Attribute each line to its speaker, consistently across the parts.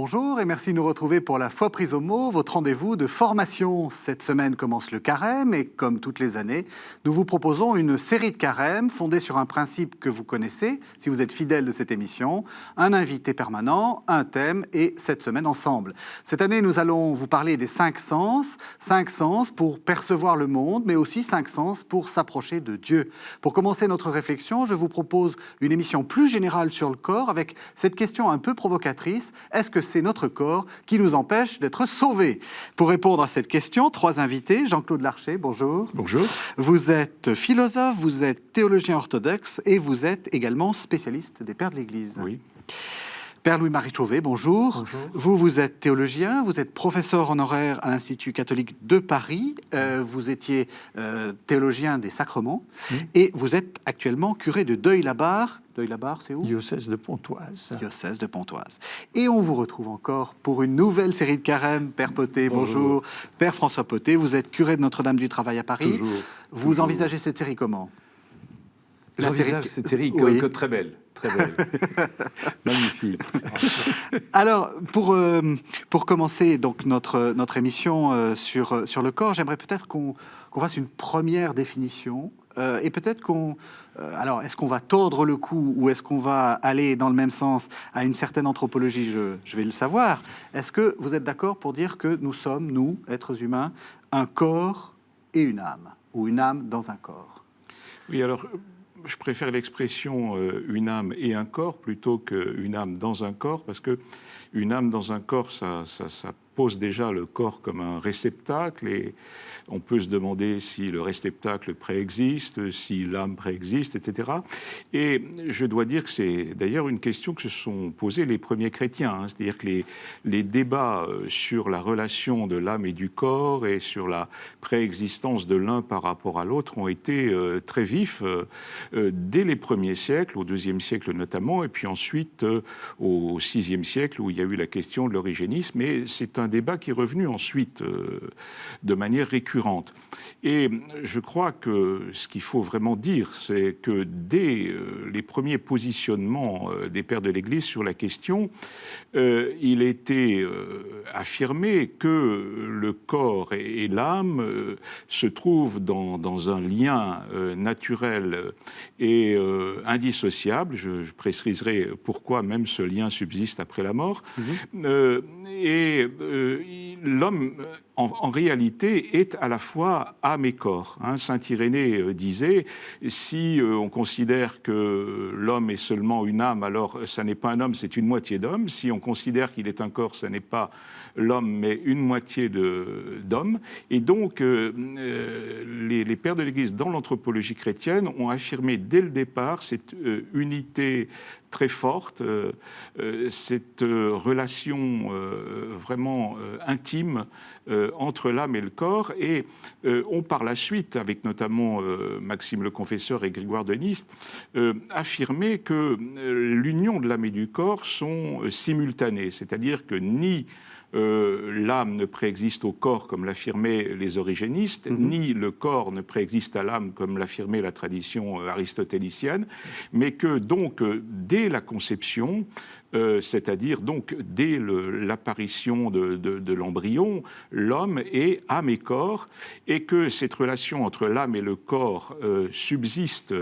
Speaker 1: Bonjour et merci de nous retrouver pour la Foi prise au mot, votre rendez-vous de formation. Cette semaine commence le carême et comme toutes les années, nous vous proposons une série de carèmes fondée sur un principe que vous connaissez, si vous êtes fidèle de cette émission, un invité permanent, un thème et cette semaine ensemble. Cette année, nous allons vous parler des 5 sens pour percevoir le monde, mais aussi 5 sens pour s'approcher de Dieu. Pour commencer notre réflexion, je vous propose une émission plus générale sur le corps avec cette question un peu provocatrice. Est-ce que c'est notre corps qui nous empêche d'être sauvés? Pour répondre à cette question, 3 invités. Jean-Claude Larcher, bonjour.
Speaker 2: Bonjour.
Speaker 1: Vous êtes philosophe, vous êtes théologien orthodoxe et vous êtes également spécialiste des pères de l'Église.
Speaker 2: Oui.
Speaker 1: Père Louis-Marie Chauvet, bonjour.
Speaker 2: Bonjour.
Speaker 1: Vous êtes théologien, vous êtes professeur honoraire à l'Institut catholique de Paris, vous étiez théologien des sacrements et vous êtes actuellement curé de Deuil-la-Barre. Deuil-la-Barre, c'est où?
Speaker 3: Diocèse de Pontoise.
Speaker 1: Diocèse de Pontoise. Et on vous retrouve encore pour une nouvelle série de carèmes. Père Potet, bonjour. Père François Potet, vous êtes curé de Notre-Dame du Travail à Paris.
Speaker 2: Toujours.
Speaker 1: Vous envisagez cette série comment?
Speaker 2: J'envisage cette série
Speaker 1: Oui.
Speaker 2: comme très belle. Très belle. Magnifique.
Speaker 1: Alors, pour commencer donc notre émission sur le corps, j'aimerais peut-être qu'on fasse une première définition et peut-être alors, est-ce qu'on va tordre le cou ou est-ce qu'on va aller dans le même sens à une certaine anthropologie? Je vais le savoir. Est-ce que vous êtes d'accord pour dire que nous sommes, nous, êtres humains, un corps et une âme, ou une âme dans un corps?
Speaker 2: Oui, alors, je préfère l'expression une âme et un corps plutôt qu'une âme dans un corps, parce que une âme dans un corps, ça pose déjà le corps comme un réceptacle, et on peut se demander si le réceptacle préexiste, si l'âme préexiste, etc. Et je dois dire que c'est d'ailleurs une question que se sont posées les premiers chrétiens, hein. C'est-à-dire que les débats sur la relation de l'âme et du corps et sur la préexistence de l'un par rapport à l'autre ont été très vifs dès les premiers siècles, au IIe siècle notamment, et puis ensuite au VIe siècle où il y a eu la question de l'origénisme, et c'est un débat qui est revenu ensuite de manière récurrente. Et je crois que ce qu'il faut vraiment dire, c'est que dès les premiers positionnements des pères de l'Église sur la question, il était affirmé que le corps et l'âme se trouvent dans un lien naturel et indissociable. Je préciserai pourquoi même ce lien subsiste après la mort. L'homme, en réalité, est à la fois âme et corps. Hein. Saint Irénée disait, si on considère que l'homme est seulement une âme, alors ça n'est pas un homme, c'est une moitié d'homme. Si on considère qu'il est un corps, ça n'est pas l'homme, mais une moitié d'homme. Et donc, les pères de l'Église, dans l'anthropologie chrétienne, ont affirmé dès le départ cette unité très forte, cette relation vraiment intime entre l'âme et le corps, et ont par la suite, avec notamment Maxime le Confesseur et Grégoire de Nice, affirmé que l'union de l'âme et du corps sont simultanées, c'est-à-dire que ni l'âme ne préexiste au corps, comme l'affirmaient les origénistes, ni le corps ne préexiste à l'âme, comme l'affirmait la tradition aristotélicienne, mais que donc, dès la conception, c'est-à-dire donc dès l'apparition de l'embryon, l'homme est âme et corps, et que cette relation entre l'âme et le corps subsiste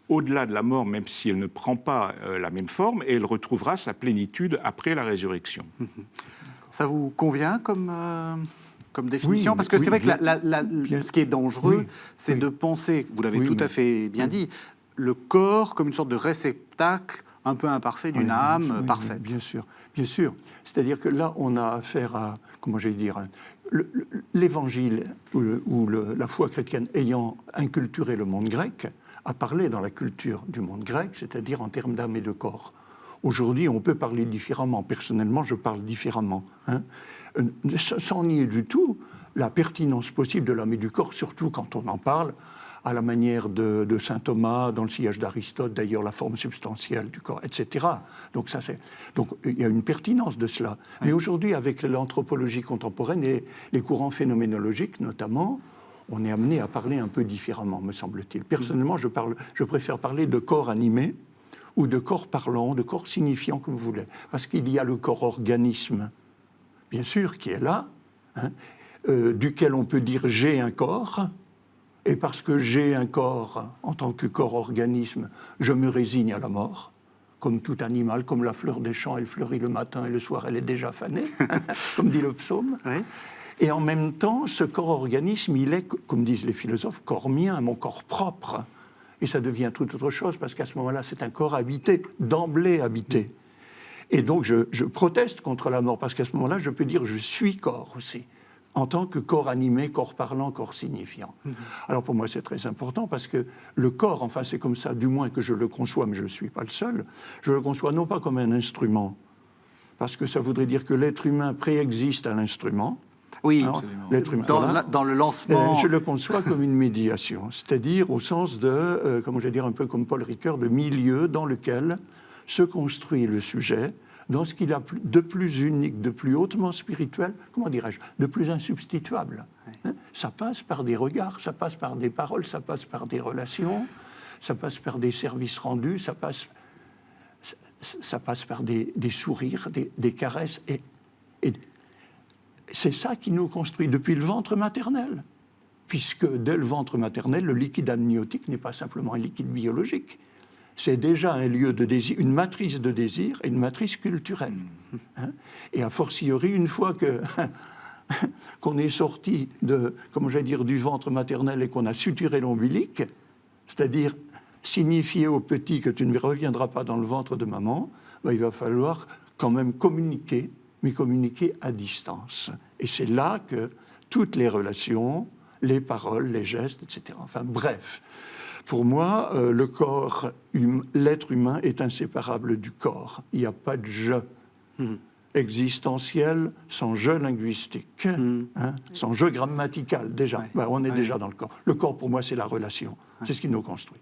Speaker 2: au-delà de la mort, même si elle ne prend pas la même forme, et elle retrouvera sa plénitude après la résurrection.
Speaker 1: Ça vous convient comme définition? Oui, parce que c'est vrai que ce qui est dangereux, c'est de penser, vous l'avez tout à fait bien dit, le corps comme une sorte de réceptacle un peu imparfait d'une âme parfaite.
Speaker 3: Bien sûr. C'est-à-dire que là, on a affaire à, comment j'allais dire, l'évangile ou la foi chrétienne ayant inculturé le monde grec, a parlé dans la culture du monde grec, c'est-à-dire en termes d'âme et de corps. Aujourd'hui, on peut parler différemment. Personnellement, je parle différemment. Sans nier du tout la pertinence possible de l'âme et du corps, surtout quand on en parle à la manière de saint Thomas, dans le sillage d'Aristote, d'ailleurs, la forme substantielle du corps, etc. Donc, il y a une pertinence de cela. Oui. Mais aujourd'hui, avec l'anthropologie contemporaine et les courants phénoménologiques, notamment, on est amené à parler un peu différemment, me semble-t-il. Personnellement, je préfère parler de corps animé, ou de corps parlant, de corps signifiant, comme vous voulez. Parce qu'il y a le corps organisme, bien sûr, qui est là, hein, duquel on peut dire « j'ai un corps », et parce que j'ai un corps, en tant que corps organisme, je me résigne à la mort, comme tout animal, comme la fleur des champs, elle fleurit le matin et le soir, elle est déjà fanée, comme dit le psaume.
Speaker 1: Oui.
Speaker 3: Et en même temps, ce corps organisme, il est, comme disent les philosophes, corps mien, mon corps propre. Et ça devient tout autre chose, parce qu'à ce moment-là, c'est un corps habité, d'emblée habité. Et donc, je proteste contre la mort, parce qu'à ce moment-là, je peux dire je suis corps aussi, en tant que corps animé, corps parlant, corps signifiant. Alors pour moi, c'est très important, parce que le corps, enfin c'est comme ça, du moins que je le conçois, mais je ne suis pas le seul, je le conçois non pas comme un instrument, parce que ça voudrait dire que l'être humain préexiste à l'instrument.
Speaker 1: Oui,
Speaker 3: l'être humain,
Speaker 1: dans le lancement...
Speaker 3: Je le conçois comme une médiation, c'est-à-dire au sens de, comment je vais dire, un peu comme Paul Ricoeur, de milieu dans lequel se construit le sujet, dans ce qu'il a de plus unique, de plus hautement spirituel, comment dirais-je, de plus insubstituable. Hein? Ça passe par des regards, ça passe par des paroles, ça passe par des relations, ça passe par des services rendus, ça passe par des sourires, des caresses, et c'est ça qui nous construit depuis le ventre maternel, puisque dès le ventre maternel, le liquide amniotique n'est pas simplement un liquide biologique, c'est déjà un lieu de désir, une matrice de désir et une matrice culturelle. Hein? Et a fortiori, une fois qu'on est sorti du ventre maternel et qu'on a suturé l'ombilic, c'est-à-dire signifier au petit que tu ne reviendras pas dans le ventre de maman, ben, il va falloir quand même communiquer, mais communiquer à distance. Et c'est là que toutes les relations, les paroles, les gestes, etc. Enfin bref, pour moi, le corps, l'être humain est inséparable du corps. Il n'y a pas de « je » existentiel sans « je » linguistique, hein, sans « je » grammatical, déjà.
Speaker 1: Ouais.
Speaker 3: Ben, on est déjà dans le corps. Le corps, pour moi, c'est la relation. C'est ce qui nous construit.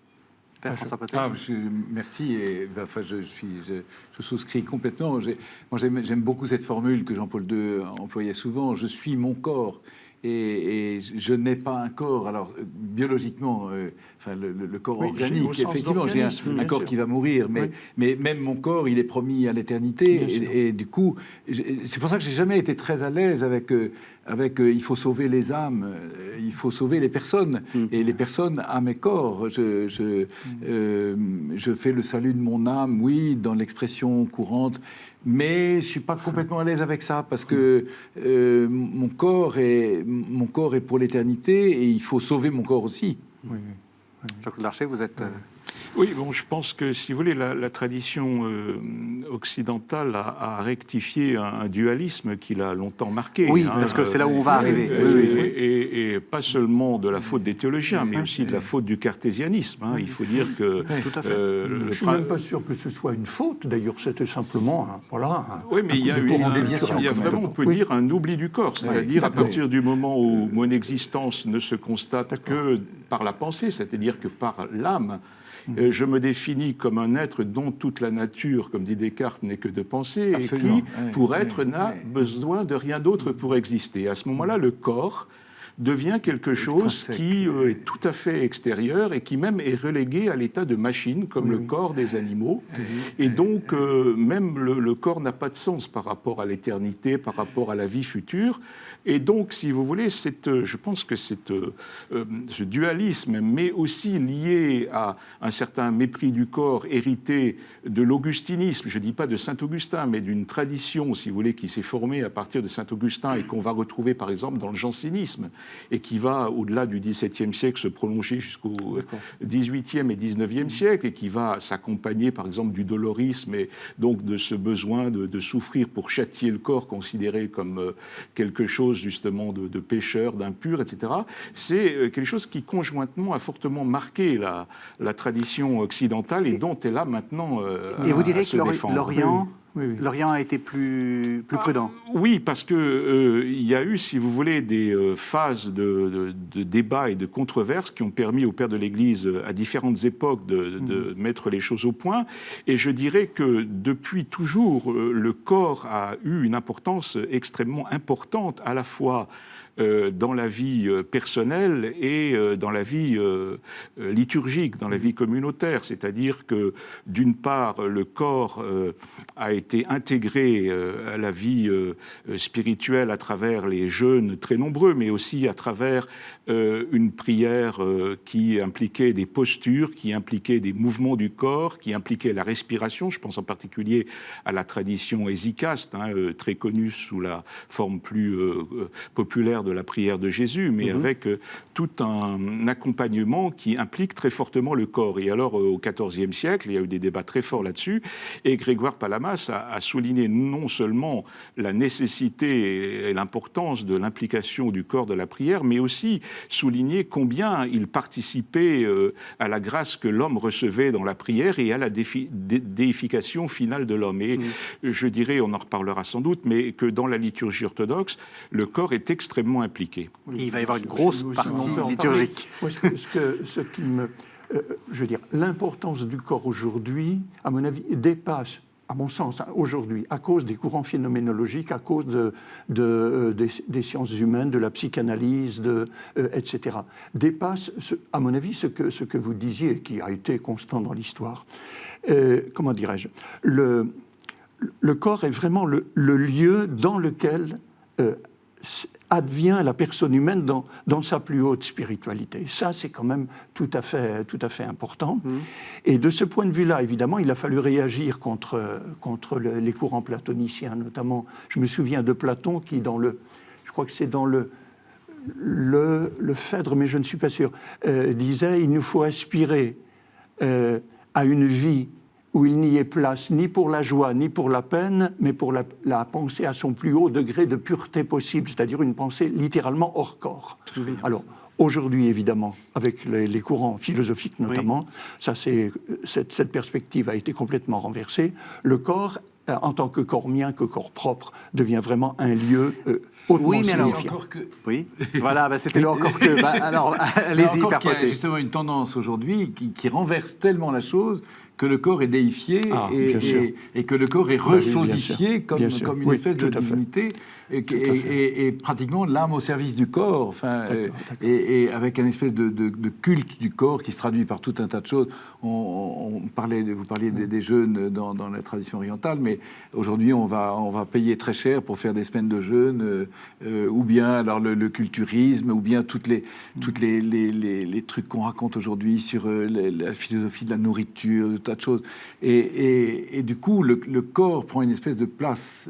Speaker 4: Merci. Et, enfin, je souscris complètement. Moi, j'aime beaucoup cette formule que Jean-Paul II employait souvent. Je suis mon corps. Et je n'ai pas un corps. Alors, biologiquement, le corps organique, effectivement, j'ai un corps qui va mourir, mais même mon corps, il est promis à l'éternité. Et du coup, c'est pour ça que j'ai jamais été très à l'aise avec il faut sauver les âmes, il faut sauver les personnes. Et les personnes à mes corps. Je fais le salut de mon âme, oui, dans l'expression courante, mais je suis pas complètement à l'aise avec ça, parce que mon corps est pour l'éternité, et il faut sauver mon corps aussi.
Speaker 1: Jean-Claude Larcher, vous êtes...
Speaker 2: Oui, bon, je pense que, si vous voulez, la tradition occidentale a rectifié un dualisme qui l'a longtemps marqué.
Speaker 1: Oui, parce que c'est là où on va arriver.
Speaker 2: Et pas seulement de la faute des théologiens, mais aussi de la faute du cartésianisme. Hein. Il faut dire que...
Speaker 1: Tout à fait.
Speaker 3: Je ne suis même pas sûr que ce soit une faute, d'ailleurs, c'était simplement...
Speaker 2: oui, mais il y a vraiment, on peut dire, un oubli du corps. C'est-à-dire, à partir du moment où mon existence ne se constate que par la pensée, c'est-à-dire que par l'âme, je me définis comme un être dont toute la nature, comme dit Descartes, n'est que de pensée, et qui, pour être, n'a besoin de rien d'autre pour exister. À ce moment-là, le corps devient quelque chose qui est tout à fait extérieur et qui même est relégué à l'état de machine, comme le corps des animaux. Et donc, même le corps n'a pas de sens par rapport à l'éternité, par rapport à la vie future. Et donc, si vous voulez, je pense que ce dualisme, mais aussi lié à un certain mépris du corps hérité de l'augustinisme, je ne dis pas de Saint-Augustin, mais d'une tradition, si vous voulez, qui s'est formée à partir de Saint-Augustin et qu'on va retrouver, par exemple, dans le jansénisme, et qui va, au-delà du XVIIe siècle, se prolonger jusqu'au XVIIIe et XIXe siècle, et qui va s'accompagner, par exemple, du dolorisme, et donc de ce besoin de souffrir pour châtier le corps, considéré comme quelque chose, justement, de pécheur, d'impur, etc. C'est quelque chose qui, conjointement, a fortement marqué la tradition occidentale, et dont elle a maintenant
Speaker 1: et vous direz que
Speaker 2: l'Orient...
Speaker 1: L'Orient a été plus prudent.
Speaker 2: Oui, parce que il y a eu, si vous voulez, des phases de débat et de controverses qui ont permis aux pères de l'Église, à différentes époques, de mettre les choses au point. Et je dirais que depuis toujours, le corps a eu une importance extrêmement importante, à la fois dans la vie personnelle et dans la vie liturgique, dans la vie communautaire. C'est-à-dire que, d'une part, le corps a été intégré à la vie spirituelle à travers les jeûnes très nombreux, mais aussi à travers une prière qui impliquait des postures, qui impliquait des mouvements du corps, qui impliquait la respiration. Je pense en particulier à la tradition hésychaste, très connue sous la forme plus populaire de la prière de Jésus, mais avec tout un accompagnement qui implique très fortement le corps. Et alors, au XIVe siècle, il y a eu des débats très forts là-dessus, et Grégoire Palamas a souligné non seulement la nécessité et l'importance de l'implication du corps de la prière, mais aussi souligner combien il participait à la grâce que l'homme recevait dans la prière et à la déification finale de l'homme. Et je dirais, on en reparlera sans doute, mais que dans la liturgie orthodoxe, le corps est extrêmement impliqué.
Speaker 1: Il va y avoir une grosse partie liturgique.
Speaker 3: Ce qui me... je veux dire, l'importance du corps aujourd'hui, à mon avis, dépasse, à mon sens, aujourd'hui, à cause des courants phénoménologiques, à cause des sciences humaines, de la psychanalyse, etc., dépasse, à mon avis, ce que vous disiez, qui a été constant dans l'histoire. Comment dirais-je ? Le corps est vraiment le lieu dans lequel advient la personne humaine dans sa plus haute spiritualité. Ça, c'est quand même tout à fait important. Et de ce point de vue-là, évidemment, il a fallu réagir contre les courants platoniciens, notamment. Je me souviens de Platon qui, je crois que c'est dans le Phèdre, mais je ne suis pas sûr, disait « Il nous faut aspirer à une vie où il n'y ait place ni pour la joie, ni pour la peine, mais pour la pensée à son plus haut degré de pureté possible, c'est-à-dire une pensée littéralement hors corps. » Alors, aujourd'hui, évidemment, avec les courants philosophiques notamment, cette perspective a été complètement renversée. Le corps, en tant que corps mien, que corps propre, devient vraiment un lieu hautement signifiant.
Speaker 1: Oui, voilà, c'était le encore que. Alors, allez-y,
Speaker 4: Père Potet. Il y a justement une tendance aujourd'hui qui renverse tellement la chose que le corps est déifié et que le corps est rechosifié comme une espèce de divinité et pratiquement l'âme au service du corps, enfin, et avec une espèce de culte du corps qui se traduit par tout un tas de choses. Vous parliez des jeûnes dans la tradition orientale, mais aujourd'hui on va payer très cher pour faire des semaines de jeûne, ou bien alors le culturisme, ou bien toutes les trucs qu'on raconte aujourd'hui sur la philosophie de la nourriture, de tas de choses. Et du coup, le corps prend une espèce de place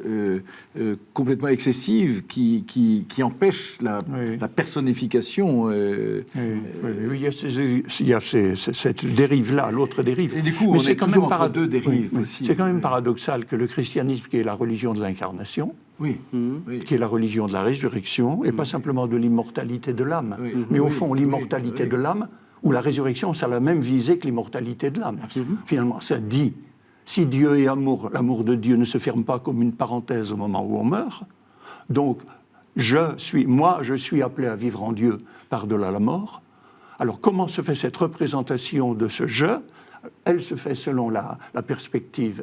Speaker 4: complètement excessive qui empêche la personnification.
Speaker 3: Oui, il y a cette dérive-là, l'autre dérive.
Speaker 4: Et du coup, on est quand même entre deux dérives aussi.
Speaker 3: C'est quand même paradoxal que le christianisme, qui est la religion de l'incarnation, qui est la religion de la résurrection, et pas simplement de l'immortalité de l'âme, mais au fond, l'immortalité de l'âme, ou la résurrection, ça a la même visée que l'immortalité de l'âme. Finalement, ça dit, si Dieu est amour, l'amour de Dieu ne se ferme pas comme une parenthèse au moment où on meurt, donc je suis appelé à vivre en Dieu par-delà la mort. Alors comment se fait cette représentation de ce « je » ? Elle se fait selon la perspective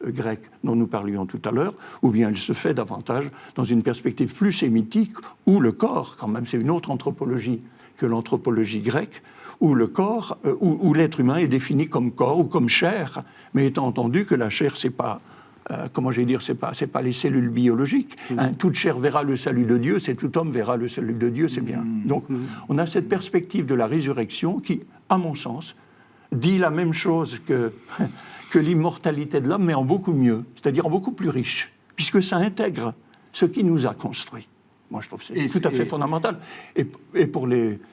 Speaker 3: grecque dont nous parlions tout à l'heure, ou bien elle se fait davantage dans une perspective plus sémitique, où le corps, quand même, c'est une autre anthropologie que l'anthropologie grecque, où le corps, où l'être humain est défini comme corps ou comme chair, mais étant entendu que la chair, c'est pas, c'est pas les cellules biologiques. Toute chair verra le salut de Dieu, c'est tout homme verra le salut de Dieu, c'est bien. Donc, on a cette perspective de la résurrection qui, à mon sens, dit la même chose que l'immortalité de l'homme, mais en beaucoup mieux, c'est-à-dire en beaucoup plus riche, puisque ça intègre ce qui nous a construits. Moi, je trouve que c'est tout à fait fondamental. Et pour les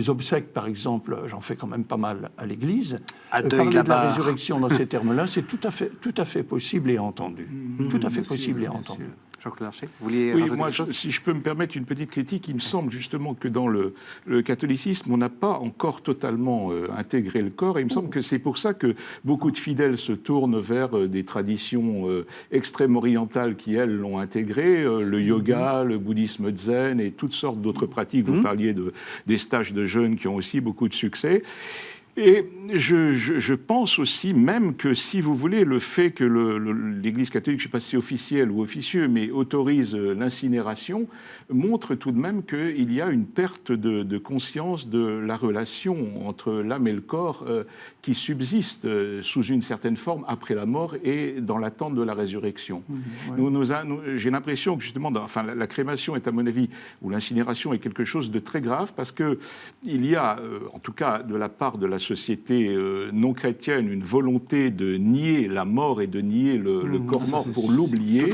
Speaker 3: obsèques, par exemple, j'en fais quand même pas mal à l'Église. Parler de la résurrection dans ces termes-là, c'est tout à fait possible et entendu. Tout à fait possible et entendu.
Speaker 1: Jean-Claude Larcher, vous vouliez
Speaker 2: rajouter quelque chose ? Si je peux me permettre une petite critique, il me semble justement que dans le catholicisme, on n'a pas encore totalement intégré le corps, et il me semble que c'est pour ça que beaucoup de fidèles se tournent vers des traditions extrêmes orientales qui, elles, l'ont intégré, le yoga, le bouddhisme zen et toutes sortes d'autres pratiques. Vous parliez des stages de jeûne qui ont aussi beaucoup de succès. Et je pense aussi même que, si vous voulez, le fait que l'Église catholique, je ne sais pas si c'est officiel ou officieux, mais autorise l'incinération, montre tout de même qu'il y a une perte de conscience de la relation entre l'âme et le corps qui subsiste sous une certaine forme après la mort et dans l'attente de la résurrection. J'ai l'impression que justement, la crémation est, à mon avis, ou l'incinération est quelque chose de très grave, parce qu'il y a, en tout cas de la part de la société non chrétienne, une volonté de nier la mort et de nier le corps mort pour l'oublier,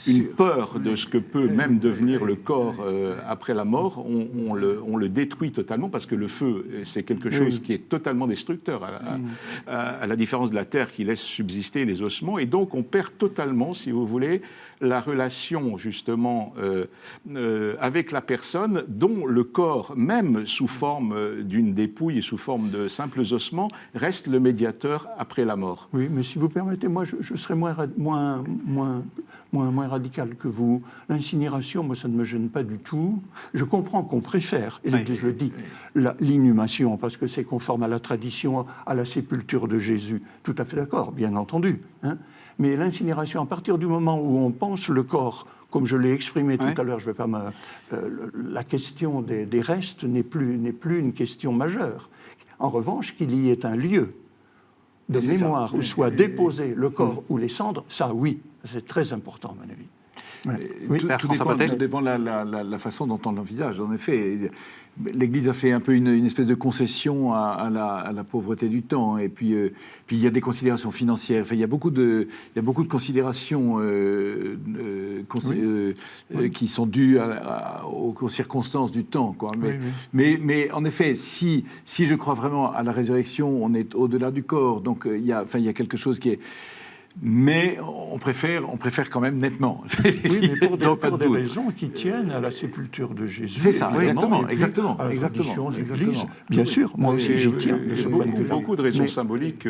Speaker 2: une peur de ce que peut même devenir le corps après la mort. On le détruit totalement, parce que le feu, c'est quelque chose qui est totalement destructeur, à la différence de la terre qui laisse subsister les ossements, et donc on perd totalement, si vous voulez, la relation justement avec la personne, dont le corps, même sous forme d'une dépouille et sous forme de simples ossements, reste le médiateur après la mort.
Speaker 3: Oui, mais si vous permettez, moi je serais moins radical que vous. L'incinération, moi ça ne me gêne pas du tout. Je comprends qu'on préfère, et l'Église le dit, l'inhumation, parce que c'est conforme à la tradition, à la sépulture de Jésus. Tout à fait d'accord, bien entendu. Mais l'incinération, à partir du moment où on pense le corps, comme je l'ai exprimé tout à l'heure, je vais pas la question des restes n'est plus une question majeure. En revanche, qu'il y ait un lieu de mémoire où soit déposé le corps ou les cendres, ça oui, c'est très important à mon avis.
Speaker 4: Tout dépend de la façon dont on l'envisage. En effet, l'Église a fait un peu une espèce de concession à la pauvreté du temps. Et puis il y a des considérations financières. Enfin, il y a beaucoup de considérations qui sont dues aux circonstances du temps, quoi. Mais en effet, si je crois vraiment à la résurrection, on est au-delà du corps. Donc il y a quelque chose qui est... Mais on préfère quand même nettement.
Speaker 3: Oui, mais pour des raisons qui tiennent à la sépulture de Jésus.
Speaker 4: C'est ça, exactement.
Speaker 3: À la tradition de l'Église. Bien sûr, moi aussi j'y tiens.
Speaker 2: Beaucoup de raisons symboliques.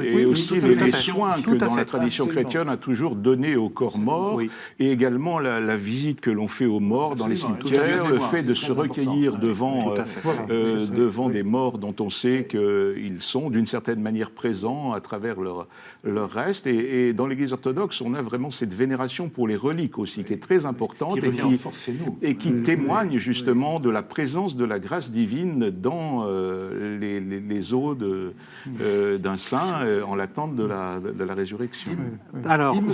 Speaker 2: Et aussi les soins que dans la tradition chrétienne a toujours donné au corps mort, et également la visite que l'on fait aux morts dans les cimetières, le fait de se recueillir devant des morts dont on sait qu'ils sont d'une certaine manière présents à travers leur reste. Et dans l'Église orthodoxe, on a vraiment cette vénération pour les reliques aussi, qui est très importante et qui témoigne justement de la présence de la grâce divine dans les os d'un saint en l'attente de la résurrection.
Speaker 1: Alors,
Speaker 4: il me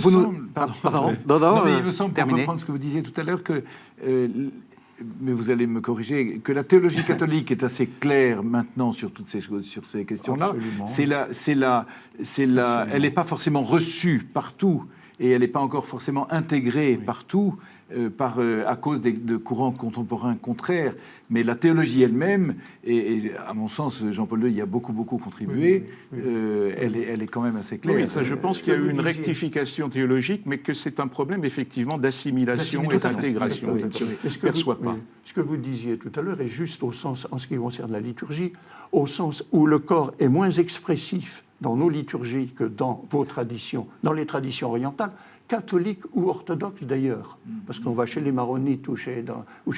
Speaker 4: semble, pour reprendre ce que vous disiez tout à l'heure, que... mais vous allez me corriger, que la théologie catholique est assez claire maintenant sur toutes ces choses, sur ces questions-là. Elle n'est pas forcément reçue partout, et elle n'est pas encore forcément intégrée partout à cause de courants contemporains contraires. Mais la théologie elle-même, et à mon sens, Jean-Paul II y a beaucoup contribué, elle est quand même assez claire.
Speaker 2: Oui, ça, je pense qu'il y a eu une rectification théologique, mais que c'est un problème effectivement d'assimilation et d'intégration.
Speaker 3: Ce que vous disiez tout à l'heure est juste au sens, en ce qui concerne la liturgie, au sens où le corps est moins expressif dans nos liturgies que dans vos traditions, dans les traditions orientales, catholiques ou orthodoxes d'ailleurs, parce qu'on va chez les maronites ou chez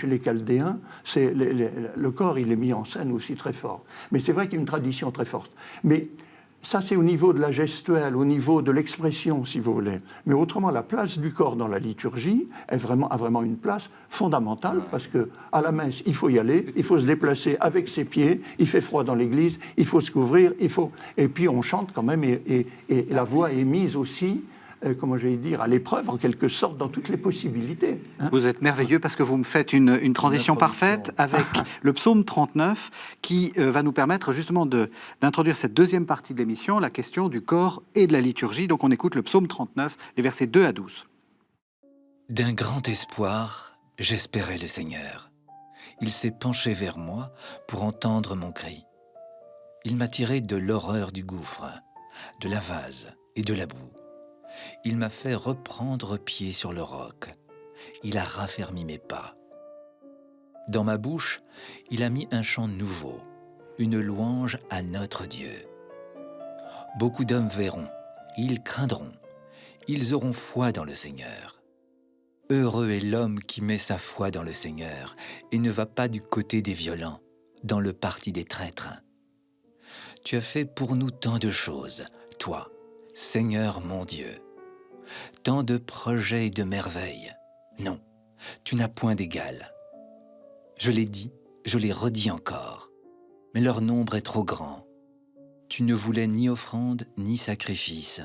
Speaker 3: les chaldéens, le corps il est mis en scène aussi très fort. Mais c'est vrai qu'il y a une tradition très forte. Mais ça, c'est au niveau de la gestuelle, au niveau de l'expression, si vous voulez. Mais autrement, la place du corps dans la liturgie a vraiment une place fondamentale, parce qu'à la messe, il faut y aller, il faut se déplacer avec ses pieds, il fait froid dans l'église, il faut se couvrir, et puis on chante quand même, et la voix est mise aussi, comment j'allais dire, à l'épreuve, en quelque sorte, dans toutes les possibilités.
Speaker 1: Vous êtes merveilleux, parce que vous me faites une transition parfaite avec le psaume 39, qui va nous permettre justement d'introduire cette deuxième partie de l'émission, la question du corps et de la liturgie. Donc on écoute le psaume 39, les versets 2 à 12.
Speaker 5: D'un grand espoir, j'espérais le Seigneur. Il s'est penché vers moi pour entendre mon cri. Il m'a tiré de l'horreur du gouffre, de la vase et de la boue. Il m'a fait reprendre pied sur le roc. Il a raffermi mes pas. Dans ma bouche, il a mis un chant nouveau, une louange à notre Dieu. Beaucoup d'hommes verront, ils craindront, ils auront foi dans le Seigneur. Heureux est l'homme qui met sa foi dans le Seigneur et ne va pas du côté des violents, dans le parti des traîtres. Tu as fait pour nous tant de choses, toi, Seigneur mon Dieu. Tant de projets et de merveilles. Non, tu n'as point d'égal. Je l'ai dit, je l'ai redit encore, mais leur nombre est trop grand. Tu ne voulais ni offrande ni sacrifice.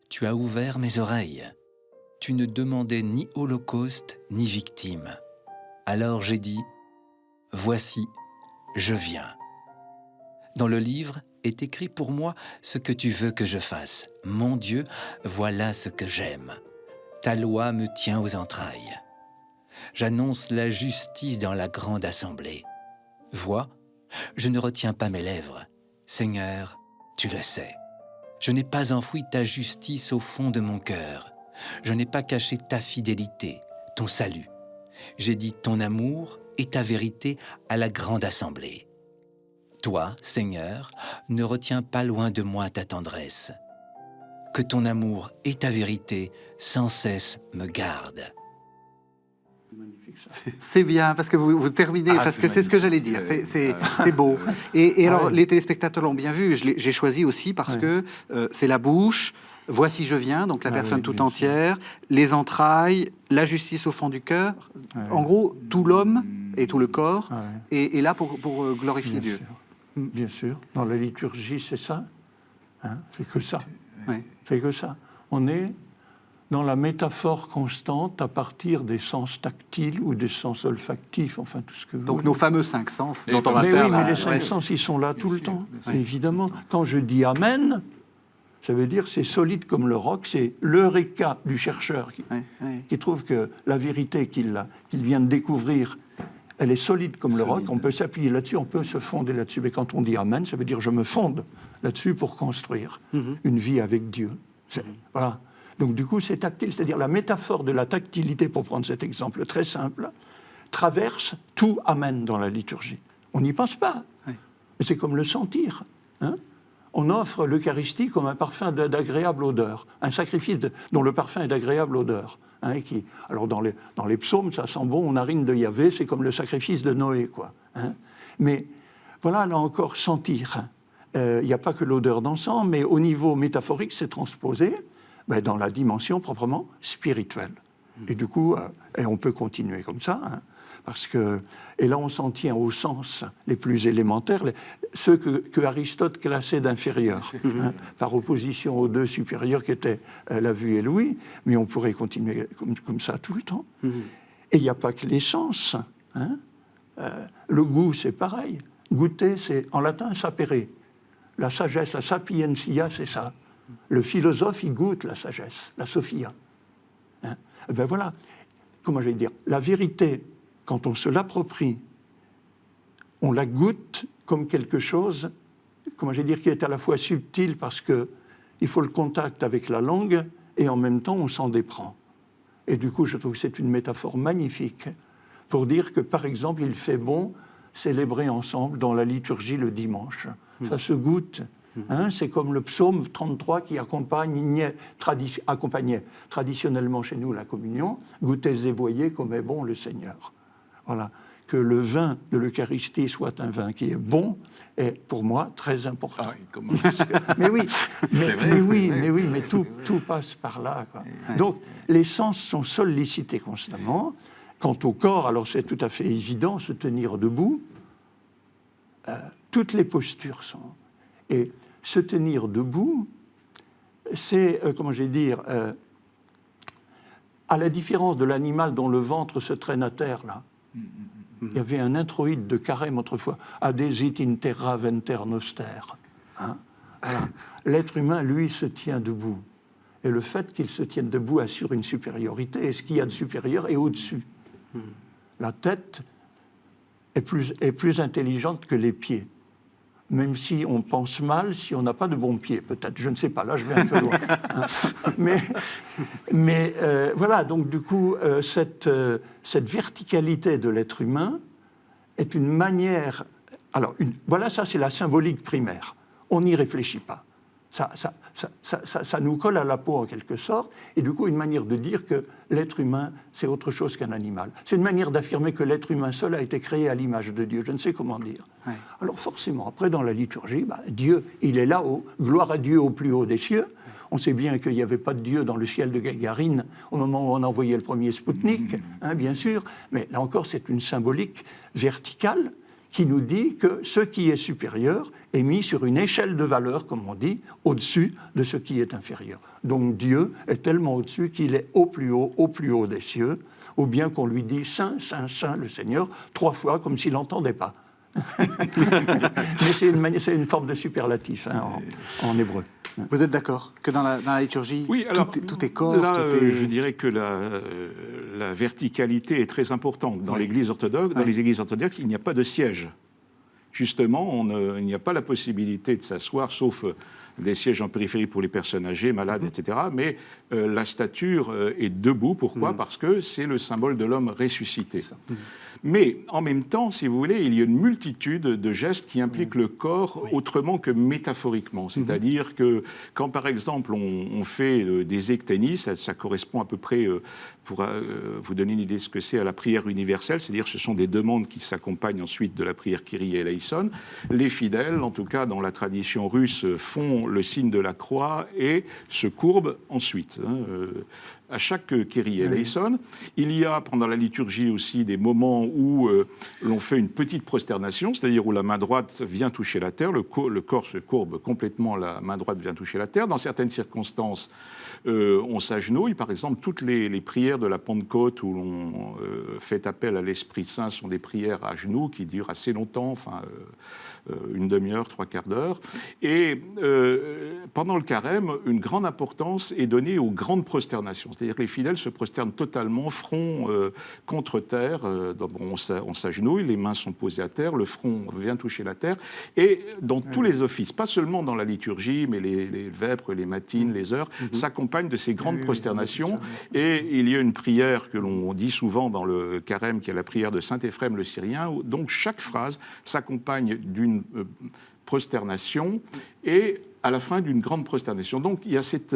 Speaker 5: Tu as ouvert mes oreilles. Tu ne demandais ni holocauste ni victime. Alors j'ai dit, voici, je viens. Dans le livre est écrit pour moi ce que tu veux que je fasse. Mon Dieu, voilà ce que j'aime. Ta loi me tient aux entrailles. J'annonce la justice dans la grande assemblée. Vois, je ne retiens pas mes lèvres. Seigneur, tu le sais. Je n'ai pas enfoui ta justice au fond de mon cœur. Je n'ai pas caché ta fidélité, ton salut. J'ai dit ton amour et ta vérité à la grande assemblée. Toi, Seigneur, ne retiens pas loin de moi ta tendresse. Que ton amour et ta vérité sans cesse me gardent.
Speaker 3: Magnifique ça.
Speaker 1: C'est bien, parce que vous terminez,
Speaker 4: Ah,
Speaker 1: parce
Speaker 4: c'est
Speaker 1: que c'est ce que j'allais dire.
Speaker 4: magnifique.
Speaker 1: C'est beau. Et alors,
Speaker 3: Ouais.
Speaker 1: les téléspectateurs l'ont bien vu. J'ai choisi aussi parce
Speaker 3: Ouais.
Speaker 1: que c'est la bouche, voici je viens, donc la
Speaker 3: Ah
Speaker 1: personne
Speaker 3: oui,
Speaker 1: tout
Speaker 3: bien
Speaker 1: entière, les entrailles, la justice au fond du cœur.
Speaker 3: Ouais.
Speaker 1: En gros, tout l'homme et tout le corps
Speaker 3: Ah
Speaker 1: est là pour glorifier
Speaker 3: Bien
Speaker 1: Dieu.
Speaker 3: sûr. Bien sûr. Dans la liturgie, c'est ça. Hein, c'est que ça.
Speaker 1: Ouais.
Speaker 3: C'est que ça. On est dans la métaphore constante à partir des sens tactiles ou des sens olfactifs, enfin tout ce que vous
Speaker 1: Donc
Speaker 3: voulez.
Speaker 1: nos fameux 5 sens
Speaker 4: Les
Speaker 1: dont on va
Speaker 3: Mais
Speaker 1: faire
Speaker 3: oui, mais
Speaker 1: la-
Speaker 3: les cinq
Speaker 1: ouais.
Speaker 3: sens, ils sont là tout le
Speaker 4: sûr,
Speaker 3: temps,
Speaker 4: bien sûr.
Speaker 3: évidemment. Quand je dis Amen, ça veut dire c'est solide comme le roc, c'est l'eureka du chercheur
Speaker 1: Ouais, ouais.
Speaker 3: qui trouve que la vérité qu'il vient de découvrir, elle est solide comme le roc, on peut s'appuyer là-dessus, on peut se fonder là-dessus. Mais quand on dit Amen, ça veut dire je me fonde là-dessus pour construire une vie avec Dieu. Voilà. Donc du coup, c'est tactile, c'est-à-dire la métaphore de la tactilité, pour prendre cet exemple très simple, traverse tout Amen dans la liturgie. On n'y pense pas.
Speaker 1: Oui.
Speaker 3: Mais c'est comme le sentir. Hein. On offre l'Eucharistie comme un parfum d'agréable odeur, un sacrifice dont le parfum est d'agréable odeur. Hein, alors dans les psaumes, ça sent bon aux narines de Yahvé, c'est comme le sacrifice de Noé, quoi. Hein. Mais voilà, là encore, sentir. Il n'y a pas que l'odeur d'encens, mais au niveau métaphorique, c'est transposé dans la dimension proprement spirituelle. Et du coup, et on peut continuer comme ça, hein, parce que, et là on s'en tient aux sens les plus élémentaires, ceux que Aristote classait d'inférieurs, hein, par opposition aux deux supérieurs qui étaient la vue et l'ouïe, mais on pourrait continuer comme ça tout le temps. Et il n'y a pas que les sens. Hein. Le goût, c'est pareil. Goûter, c'est en latin sapere. La sagesse, la sapientia, c'est ça. Le philosophe, il goûte la sagesse, la sophia. Hein? Et ben voilà, comment je vais dire, la vérité, quand on se l'approprie, on la goûte comme quelque chose, comment je vais dire, qui est à la fois subtil parce que il faut le contact avec la langue et en même temps on s'en déprend. Et du coup, je trouve que c'est une métaphore magnifique pour dire que, par exemple, il fait bon célébrer ensemble dans la liturgie le dimanche. Ça se goûte. Hein, c'est comme le psaume 33 qui accompagnait traditionnellement chez nous la communion. Goûtez et voyez comme est bon le Seigneur. Voilà. Que le vin de l'Eucharistie soit un vin qui est bon est pour moi très important.
Speaker 4: Ah oui, comment...
Speaker 3: Mais oui,
Speaker 4: C'est vrai,
Speaker 3: mais tout passe par là, quoi. Donc les sens sont sollicités constamment. Quant au corps, alors c'est tout à fait évident, se tenir debout. Toutes les postures sont. Et se tenir debout, c'est, comment je vais dire, à la différence de l'animal dont le ventre se traîne à terre, là. Il y avait un introïde de Carême autrefois, adesit in terra venter noster. Hein, voilà. L'être humain, lui, se tient debout. Et le fait qu'il se tienne debout assure une supériorité. Et ce qu'il y a de supérieur est au-dessus. La tête est plus intelligente que les pieds. Même si on pense mal, si on n'a pas de bons pieds, peut-être. Je ne sais pas, là je vais un peu loin. Hein. Mais voilà, donc du coup, cette verticalité de l'être humain est une manière... Alors, voilà, ça c'est la symbolique primaire. On n'y réfléchit pas. ça nous colle à la peau en quelque sorte, et du coup une manière de dire que l'être humain, c'est autre chose qu'un animal. C'est une manière d'affirmer que l'être humain seul a été créé à l'image de Dieu, je ne sais comment dire. Ouais. Alors forcément, après dans la liturgie, Dieu, il est là-haut, gloire à Dieu au plus haut des cieux. On sait bien qu'il n'y avait pas de Dieu dans le ciel de Gagarine au moment où on envoyait le premier Spoutnik, bien sûr, mais là encore c'est une symbolique verticale qui nous dit que ce qui est supérieur est mis sur une échelle de valeur, comme on dit, au-dessus de ce qui est inférieur. Donc Dieu est tellement au-dessus qu'il est au plus haut des cieux, ou bien qu'on lui dit « Saint, Saint, Saint, le Seigneur », 3 fois, comme s'il n'entendait pas. Mais c'est une forme de superlatif en hébreu.
Speaker 1: Vous êtes d'accord que dans la liturgie,
Speaker 2: oui, alors,
Speaker 1: tout est corps,
Speaker 2: je dirais que la verticalité est très importante. Dans l'Église orthodoxe, dans les églises orthodoxes, il n'y a pas de siège. Justement, il n'y a pas la possibilité de s'asseoir, sauf des sièges en périphérie pour les personnes âgées, malades, etc. Mais la stature est debout. Pourquoi ? Parce que c'est le symbole de l'homme ressuscité. Mais en même temps, si vous voulez, il y a une multitude de gestes qui impliquent le corps autrement que métaphoriquement. C'est-à-dire que quand, par exemple, on fait des ecténies, ça correspond à peu près, pour vous donner une idée de ce que c'est, à la prière universelle, c'est-à-dire ce sont des demandes qui s'accompagnent ensuite de la prière Kyrie eleison. Les fidèles, en tout cas dans la tradition russe, font le signe de la croix et se courbent ensuite. À chaque Kyrie eleison, il y a pendant la liturgie aussi des moments où l'on fait une petite prosternation, c'est-à-dire où la main droite vient toucher la terre, le corps se courbe complètement, la main droite vient toucher la terre. Dans certaines circonstances, on s'agenouille. Par exemple, toutes les prières de la Pentecôte où l'on fait appel à l'Esprit Saint sont des prières à genoux qui durent assez longtemps, une demi-heure, 3/4 d'heure. Et pendant le carême, une grande importance est donnée aux grandes prosternations. C'est-à-dire que les fidèles se prosternent totalement, front contre terre. On s'agenouille, les mains sont posées à terre, le front vient toucher la terre. Et dans tous les offices, pas seulement dans la liturgie, mais les vêpres, les matines, les heures, s'accompagnent de ces grandes prosternations. Et il y a une prière que l'on dit souvent dans le carême, qui est la prière de Saint Éphrem le Syrien, où donc chaque phrase s'accompagne d'une prosternation et à la fin d'une grande prosternation. Donc il y a cet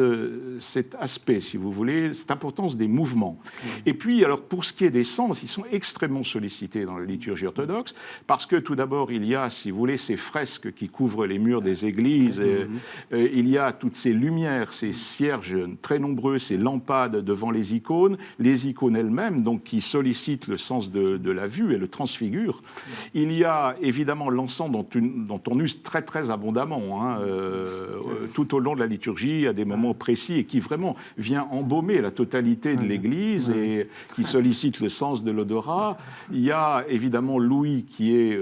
Speaker 2: aspect, si vous voulez, cette importance des mouvements. Et puis, alors pour ce qui est des sens, ils sont extrêmement sollicités dans la liturgie orthodoxe, parce que tout d'abord, il y a, si vous voulez, ces fresques qui couvrent les murs des églises, il y a toutes ces lumières, ces cierges très nombreux, ces lampades devant les icônes elles-mêmes, donc qui sollicitent le sens de la vue et le transfigurent. Il y a évidemment l'encens dont on use très très abondamment, tout au long de la liturgie, à des moments précis, et qui vraiment vient embaumer la totalité de l'Église et qui sollicite le sens de l'odorat. Il y a évidemment l'ouïe qui est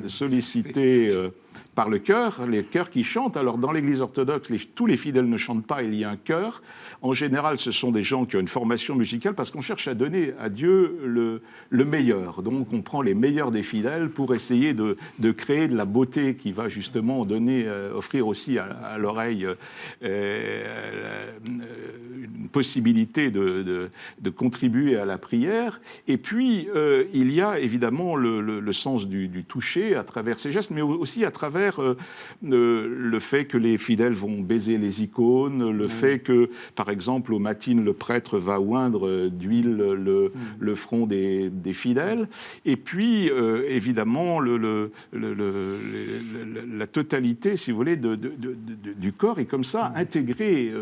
Speaker 2: sollicité par le chœur, les chœurs qui chantent. Alors dans l'Église orthodoxe, tous les fidèles ne chantent pas, il y a un chœur. En général, ce sont des gens qui ont une formation musicale parce qu'on cherche à donner à Dieu le meilleur. Donc on prend les meilleurs des fidèles pour essayer de créer de la beauté qui va justement offrir aussi à l'oreille une possibilité de contribuer à la prière. Et puis, il y a évidemment le sens du toucher à travers ces gestes, mais aussi à travers le fait que les fidèles vont baiser les icônes, le fait que, par exemple, aux matines, le prêtre va oindre d'huile le front des fidèles. Et puis, évidemment, la totalité, si vous voulez, du corps est comme ça intégrée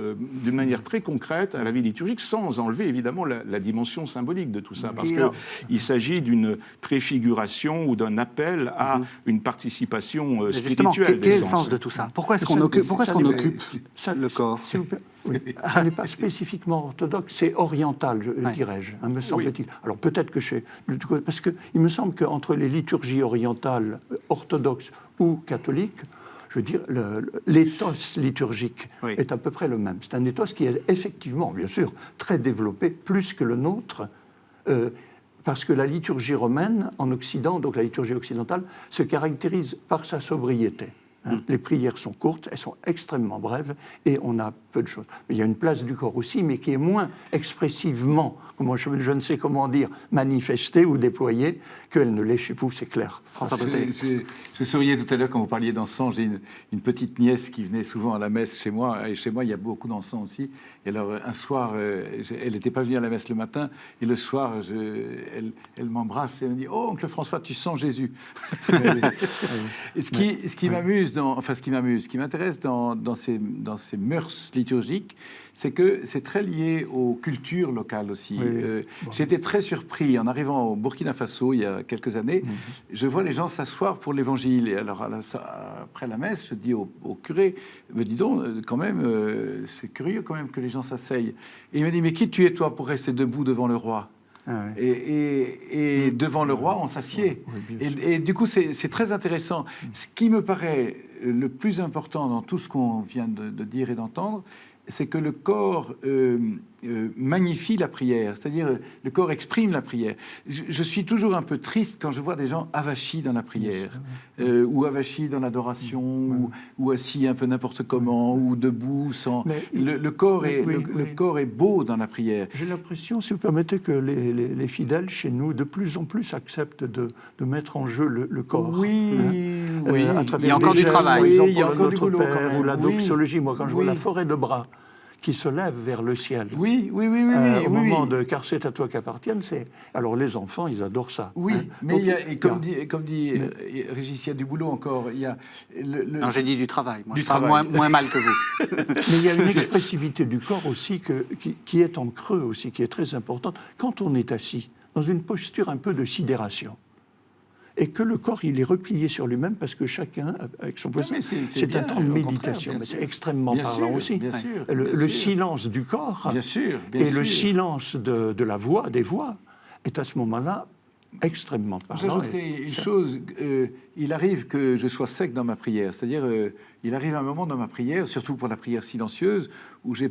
Speaker 2: d'une manière très concrète à la vie liturgique, sans enlever, évidemment, la dimension symbolique de tout ça. Parce qu'il s'agit d'une préfiguration ou d'un appel à une participation spirituelle.
Speaker 1: Justement, quel est le sens de tout ça ? Pourquoi est-ce qu'on occupe le corps ?
Speaker 3: Oui. Ça n'est pas spécifiquement orthodoxe, c'est oriental, dirais-je, me semble-t-il. Alors peut-être que parce qu'il me semble qu'entre les liturgies orientales, orthodoxes ou catholiques, je veux dire, l'éthos liturgique est à peu près le même. C'est un éthos qui est effectivement, bien sûr, très développé, plus que le nôtre, parce que la liturgie romaine en Occident, donc la liturgie occidentale, se caractérise par sa sobriété. Les prières sont courtes, elles sont extrêmement brèves et on a peu de choses. Mais il y a une place du corps aussi, mais qui est moins expressivement, je ne sais comment dire, manifestée ou déployée qu'elle ne l'est chez vous, c'est clair.
Speaker 1: François Botel.
Speaker 4: Je souriais tout à l'heure quand vous parliez d'encens. J'ai une petite nièce qui venait souvent à la messe chez moi. Et chez moi, il y a beaucoup d'encens aussi. Et alors, un soir, elle n'était pas venue à la messe le matin. Et le soir, elle m'embrasse et elle me dit « Oh, oncle François, tu sens Jésus !» Et ce qui m'amuse, ce qui m'intéresse dans ces mœurs liturgiques, c'est que c'est très lié aux cultures locales aussi. J'ai été très surpris en arrivant au Burkina Faso il y a quelques années. Je vois les gens s'asseoir pour l'évangile. Et alors, après la messe, je dis au curé, me dis donc, quand même, c'est curieux quand même que les gens s'asseyent. Et il m'a dit, mais qui tu es toi pour rester debout devant le roi ? Et devant le roi, on s'assied. Et du coup, c'est très intéressant. Ce qui me paraît le plus important dans tout ce qu'on vient de dire et d'entendre, c'est que le corps magnifie la prière, c'est-à-dire le corps exprime la prière. Je suis toujours un peu triste quand je vois des gens avachis dans la prière, ou avachis dans l'adoration, ou assis un peu n'importe comment, ou debout, sans... Le corps est beau dans la prière.
Speaker 3: J'ai l'impression, si vous permettez, que les fidèles chez nous, de plus en plus, acceptent de mettre en jeu le corps.
Speaker 4: Oui.
Speaker 3: À travers
Speaker 1: il y a encore
Speaker 3: des
Speaker 1: du
Speaker 3: gestes,
Speaker 1: travail.
Speaker 3: par exemple,
Speaker 4: Il y a
Speaker 3: pour
Speaker 4: encore
Speaker 3: le
Speaker 4: du
Speaker 3: Notre
Speaker 4: boulot,
Speaker 3: Père,
Speaker 4: quand même.
Speaker 3: ou la doxologie. Moi, quand je vois
Speaker 4: Oui.
Speaker 3: la forêt de bras qui se lève vers le ciel, au moment de « car c'est à toi qu'appartiennent », alors les enfants, ils adorent ça.
Speaker 4: Oui, mais
Speaker 3: Donc,
Speaker 4: il y a, et comme dit Régis, il y a du boulot encore. Il y a
Speaker 1: Non, j'ai dit du travail. Moi,
Speaker 4: Du
Speaker 1: je parle
Speaker 4: travail.
Speaker 1: moins mal que vous.
Speaker 3: Mais il y a une expressivité du corps aussi qui est en creux aussi, qui est très importante. Quand on est assis, dans une posture un peu de sidération, et que le corps, il est replié sur lui-même parce que chacun, avec son voisin, c'est
Speaker 4: bien,
Speaker 3: un temps de
Speaker 4: au
Speaker 3: méditation,
Speaker 4: contraire,
Speaker 3: mais
Speaker 4: bien
Speaker 3: c'est extrêmement
Speaker 4: Bien
Speaker 3: parlant
Speaker 4: sûr,
Speaker 3: aussi.
Speaker 4: bien sûr,
Speaker 3: Le
Speaker 4: bien sûr.
Speaker 3: silence du corps
Speaker 4: Bien sûr,
Speaker 3: et le silence de la voix, des voix, est à ce moment-là extrêmement parlant.
Speaker 4: J'ajouterais une chose, il arrive que je sois sec dans ma prière, c'est-à-dire il arrive un moment dans ma prière, surtout pour la prière silencieuse, où j'ai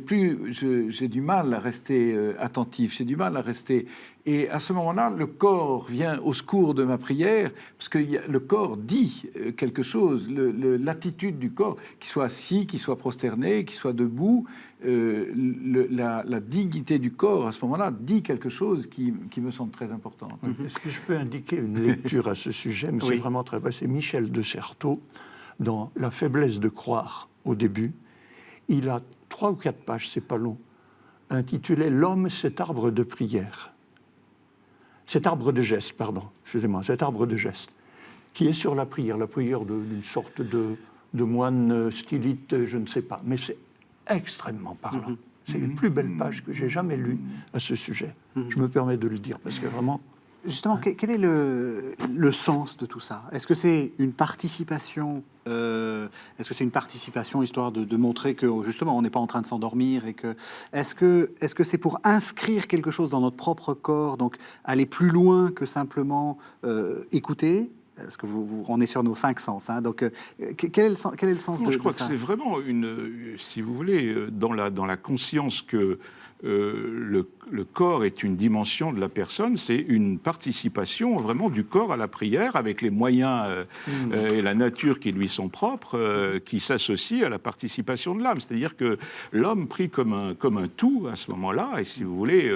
Speaker 4: du mal à rester attentif, j'ai du mal à rester... Et à ce moment-là, le corps vient au secours de ma prière, parce que le corps dit quelque chose, l'attitude du corps, qu'il soit assis, qu'il soit prosterné, qu'il soit debout, la dignité du corps, à ce moment-là, dit quelque chose qui me semble très important.
Speaker 3: Est-ce que je peux indiquer une lecture à ce sujet? Mais c'est vraiment très beau. C'est Michel de Certeau, dans La faiblesse de croire, au début. Il a 3 ou 4 pages, c'est pas long, intitulé « L'homme, cet arbre de prière ». Cet arbre de geste, pardon, excusez-moi, cet arbre de geste, qui est sur la prière d'une sorte de moine stylite, je ne sais pas, mais c'est extrêmement parlant. C'est les plus belles pages que j'ai jamais lues à ce sujet. Je me permets de le dire, parce que vraiment...
Speaker 1: Justement, quel est le sens de tout ça? Est-ce que c'est une participation histoire de montrer que justement on n'est pas en train de s'endormir et que est-ce que c'est pour inscrire quelque chose dans notre propre corps, donc aller plus loin que simplement écouter? Parce que on est sur nos 5 sens, hein, donc quel est le sens de ça?
Speaker 2: Je crois que c'est vraiment si vous voulez, dans la conscience que le corps est une dimension de la personne, c'est une participation vraiment du corps à la prière avec les moyens et la nature qui lui sont propres, qui s'associent à la participation de l'âme. C'est-à-dire que l'homme prie comme un tout à ce moment-là, et si vous voulez,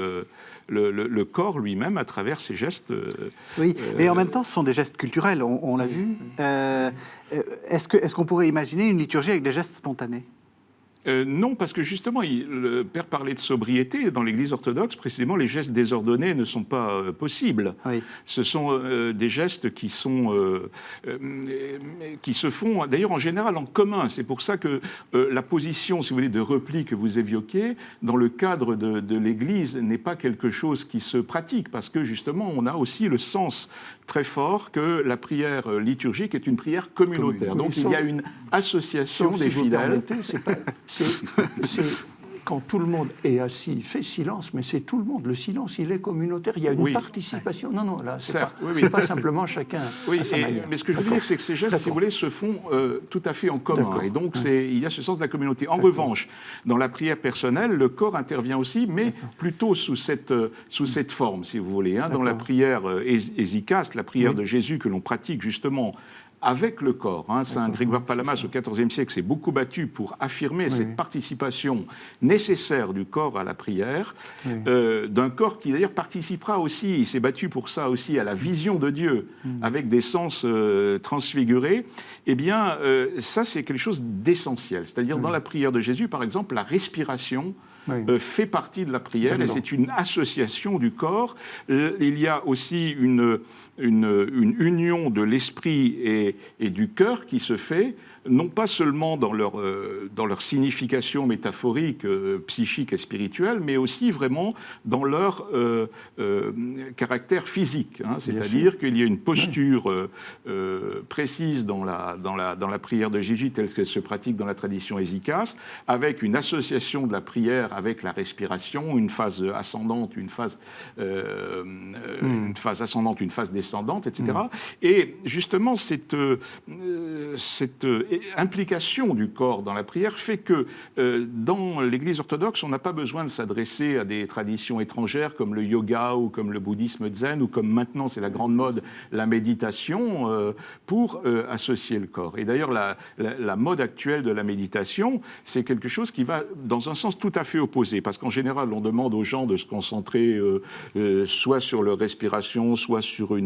Speaker 2: le corps lui-même à travers ses gestes.
Speaker 1: Oui, mais en même temps, ce sont des gestes culturels, on l'a vu. Est-ce qu'on pourrait imaginer une liturgie avec des gestes spontanés?
Speaker 2: Non, parce que justement, le Père parlait de sobriété. Dans l'Église orthodoxe, précisément, les gestes désordonnés ne sont pas possibles.
Speaker 1: Oui.
Speaker 2: Ce sont des gestes qui se font, d'ailleurs, en général, en commun. C'est pour ça que la position, si vous voulez, de repli que vous évoquiez, dans le cadre de l'Église, n'est pas quelque chose qui se pratique, parce que, justement, on a aussi le sens très fort que la prière liturgique est une prière communautaire. Donc, il y a une association des fidèles.
Speaker 3: C'est quand tout le monde est assis, il fait silence, mais c'est tout le monde. Le silence, il est communautaire. Il y a une participation. Non, là, c'est pas simplement chacun à sa manière.
Speaker 2: Mais ce que je veux dire, c'est que ces gestes, si vous voulez, se font tout à fait en commun. Et donc, il y a ce sens de la communauté. En revanche, dans la prière personnelle, le corps intervient aussi, mais plutôt sous cette forme, si vous voulez. Hein, dans la prière hésychaste, la prière de Jésus que l'on pratique justement avec le corps. Saint Grégoire Palamas, au XIVe siècle, s'est beaucoup battu pour affirmer cette participation nécessaire du corps à la prière, d'un corps qui d'ailleurs participera aussi, il s'est battu pour ça aussi, à la vision de Dieu, avec des sens transfigurés. Eh bien, ça, c'est quelque chose d'essentiel. C'est-à-dire, dans la prière de Jésus, par exemple, la respiration fait partie de la prière, et c'est une association du corps. Il y a aussi une union de l'esprit et du cœur qui se fait, non pas seulement dans leur signification métaphorique, psychique et spirituelle, mais aussi vraiment dans leur caractère physique. C'est-à-dire qu'il y a une posture précise dans la prière de Jésus, telle qu'elle se pratique dans la tradition hésychaste, avec une association de la prière avec la respiration, une phase ascendante, une phase ascendante, une phase descendante, etc. Et justement, cette implication du corps dans la prière fait que dans l'Église orthodoxe, on n'a pas besoin de s'adresser à des traditions étrangères comme le yoga ou comme le bouddhisme zen ou comme maintenant, c'est la grande mode, la méditation, pour associer le corps. Et d'ailleurs, la mode actuelle de la méditation, c'est quelque chose qui va dans un sens tout à fait opposé, parce qu'en général, on demande aux gens de se concentrer soit sur leur respiration, soit sur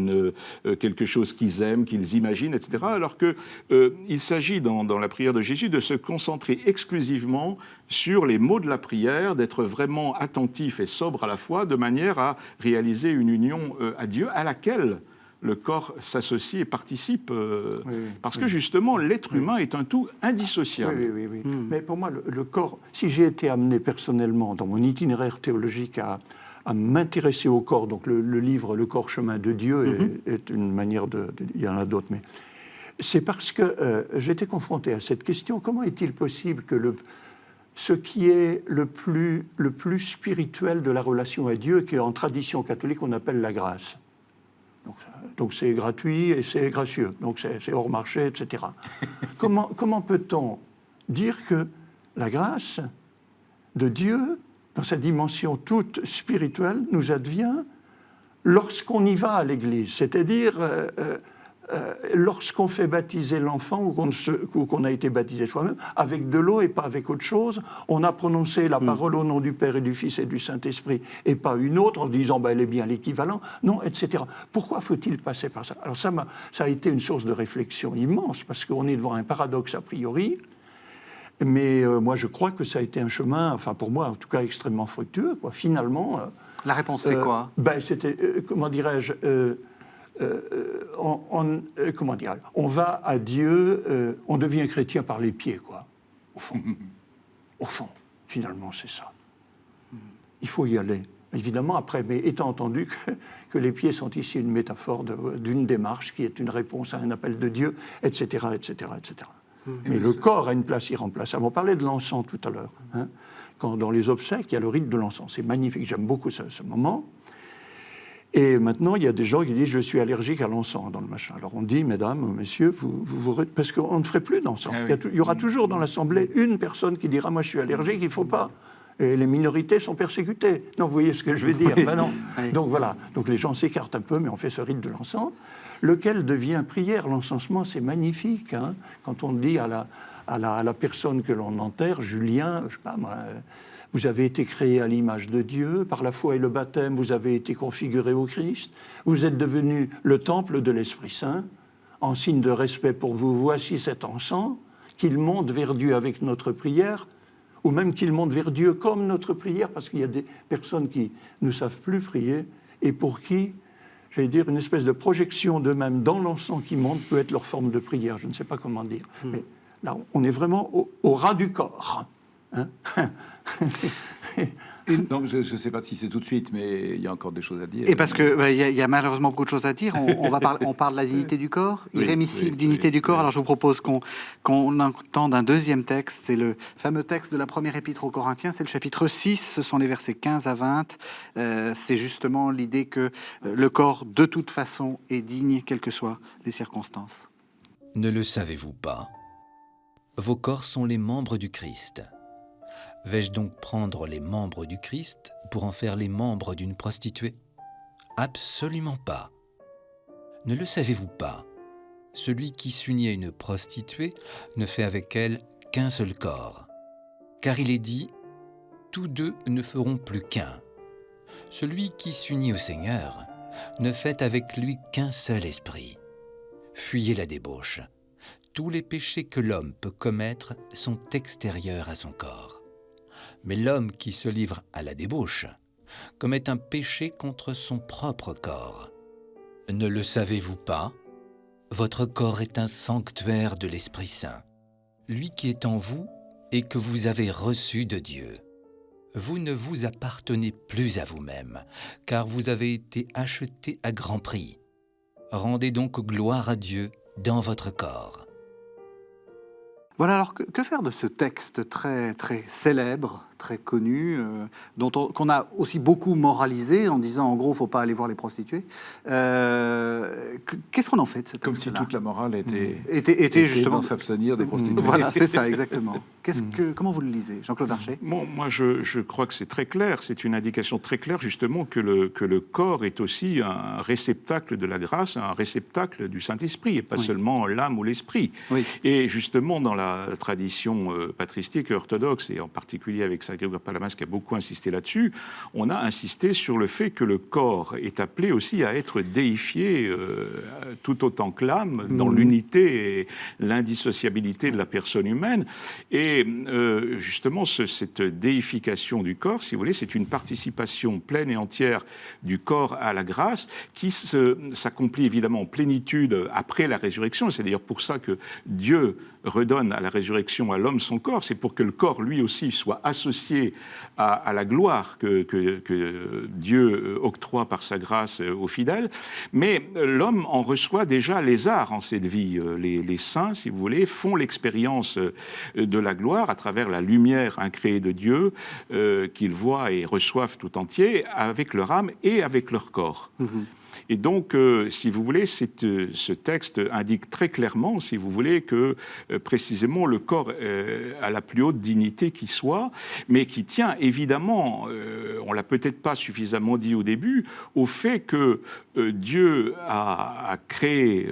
Speaker 2: quelque chose qu'ils aiment, qu'ils imaginent, etc., alors qu'il s'agit dans la prière de Jésus de se concentrer exclusivement sur les mots de la prière, d'être vraiment attentif et sobre à la fois, de manière à réaliser une union à Dieu à laquelle le corps s'associe et participe, parce que justement, l'être humain est un tout indissociable.
Speaker 3: Oui. Mais pour moi, le corps, si j'ai été amené personnellement dans mon itinéraire théologique à m'intéresser au corps, donc le livre « Le corps, chemin de Dieu » est une manière il y en a d'autres, mais c'est parce que j'étais confronté à cette question, comment est-il possible que ce qui est le plus spirituel de la relation à Dieu, qu'en tradition catholique on appelle la grâce, donc c'est gratuit et c'est gracieux, donc c'est hors marché, etc. Comment peut-on dire que la grâce de Dieu, dans sa dimension toute spirituelle, nous advient lorsqu'on y va à l'Église, c'est-à-dire lorsqu'on fait baptiser l'enfant ou qu'on a été baptisé soi-même, avec de l'eau et pas avec autre chose, on a prononcé la parole au nom du Père et du Fils et du Saint-Esprit et pas une autre en disant elle est bien l'équivalent, non, etc. Pourquoi faut-il passer par ça? Alors ça a été une source de réflexion immense, parce qu'on est devant un paradoxe a priori, mais moi je crois que ça a été un chemin, enfin pour moi en tout cas extrêmement fructueux, quoi. Finalement...
Speaker 1: La réponse c'est quoi?
Speaker 3: C'était, comment dirais-je... comment dire, on va à Dieu, on devient chrétien par les pieds, quoi, au fond. Au fond, finalement, c'est ça. Il faut y aller. Évidemment, après, mais étant entendu que les pieds sont ici une métaphore d'une démarche qui est une réponse à un appel de Dieu, etc., etc., etc. Mais le corps a une place irremplaçable. On parlait de l'encens tout à l'heure. Quand dans les obsèques, il y a le rite de l'encens. C'est magnifique, j'aime beaucoup ce moment. Et maintenant, il y a des gens qui disent « je suis allergique à l'encens » dans le machin. Alors on dit « mesdames, messieurs, parce qu'on ne ferait plus d'encens. Il y aura toujours dans l'Assemblée une personne qui dira « moi je suis allergique, il ne faut pas ». Et les minorités sont persécutées. Non, vous voyez ce que je veux dire? Ben non. Donc voilà, donc les gens s'écartent un peu, mais on fait ce rite de l'encens, lequel devient prière. L'encensement, c'est magnifique. Quand on dit à la personne que l'on enterre, Julien, je sais pas moi... Vous avez été créé à l'image de Dieu, par la foi et le baptême, vous avez été configuré au Christ, vous êtes devenu le temple de l'Esprit Saint. En signe de respect pour vous, voici cet encens, qu'il monte vers Dieu avec notre prière, ou même qu'il monte vers Dieu comme notre prière, parce qu'il y a des personnes qui ne savent plus prier, et pour qui, j'allais dire, une espèce de projection d'eux-mêmes dans l'encens qui monte peut être leur forme de prière, je ne sais pas comment dire. Mais là, on est vraiment au ras du corps.
Speaker 4: Non, je ne sais pas si c'est tout de suite, mais il y a encore des choses à dire.
Speaker 1: Et parce qu'il y a malheureusement beaucoup de choses à dire. On parle de la dignité du corps, irrémissible dignité du corps. Alors je vous propose qu'on entende un deuxième texte. C'est le fameux texte de la première épître aux Corinthiens. C'est le chapitre 6, ce sont les versets 15 à 20. C'est justement l'idée que le corps, de toute façon, est digne, quelles que soient les circonstances.
Speaker 5: Ne le savez-vous pas? Vos corps sont les membres du Christ. Vais-je donc prendre les membres du Christ pour en faire les membres d'une prostituée? Absolument pas. Ne le savez-vous pas? celui qui s'unit à une prostituée ne fait avec elle qu'un seul corps. Car il est dit, tous deux ne feront plus qu'un. Celui qui s'unit au Seigneur ne fait avec lui qu'un seul esprit. Fuyez la débauche. Tous les péchés que l'homme peut commettre sont extérieurs à son corps. Mais l'homme qui se livre à la débauche commet un péché contre son propre corps. Ne le savez-vous pas ? Votre corps est un sanctuaire de l'Esprit Saint, lui qui est en vous et que vous avez reçu de Dieu. Vous ne vous appartenez plus à vous-même, car vous avez été acheté à grand prix. Rendez donc gloire à Dieu dans votre corps.
Speaker 1: Voilà, alors que faire de ce texte très, très célèbre, très connu, qu'on a aussi beaucoup moralisé en disant en gros, il ne faut pas aller voir les prostituées. Qu'est-ce qu'on en fait de ce texte-là ?
Speaker 4: Comme si toute la morale était
Speaker 1: justement
Speaker 4: dans s'abstenir des prostituées.
Speaker 1: Voilà, c'est ça, exactement. Comment vous le lisez, Jean-Claude Archet ?
Speaker 2: Bon, moi, je crois que c'est très clair. C'est une indication très claire, justement, que le corps est aussi un réceptacle de la grâce, un réceptacle du Saint-Esprit, et pas seulement l'âme ou l'esprit. Oui. Et justement, dans la tradition patristique et orthodoxe, et en particulier avec Saint Grégoire Palamas qui a beaucoup insisté là-dessus, on a insisté sur le fait que le corps est appelé aussi à être déifié tout autant que l'âme, dans l'unité et l'indissociabilité de la personne humaine. Et justement, cette déification du corps, si vous voulez, c'est une participation pleine et entière du corps à la grâce qui s'accomplit évidemment en plénitude après la résurrection. C'est d'ailleurs pour ça que Dieu redonne à la résurrection à l'homme son corps. C'est pour que le corps, lui aussi, soit associé à la gloire que Dieu octroie par sa grâce aux fidèles. Mais l'homme en reçoit déjà les arts en cette vie. Les saints, si vous voulez, font l'expérience de la gloire à travers la lumière incréée de Dieu qu'ils voient et reçoivent tout entier avec leur âme et avec leur corps. Et donc, si vous voulez, ce texte indique très clairement, si vous voulez, que précisément le corps a la plus haute dignité qui soit, mais qui tient évidemment, on ne l'a peut-être pas suffisamment dit au début, au fait que Dieu a créé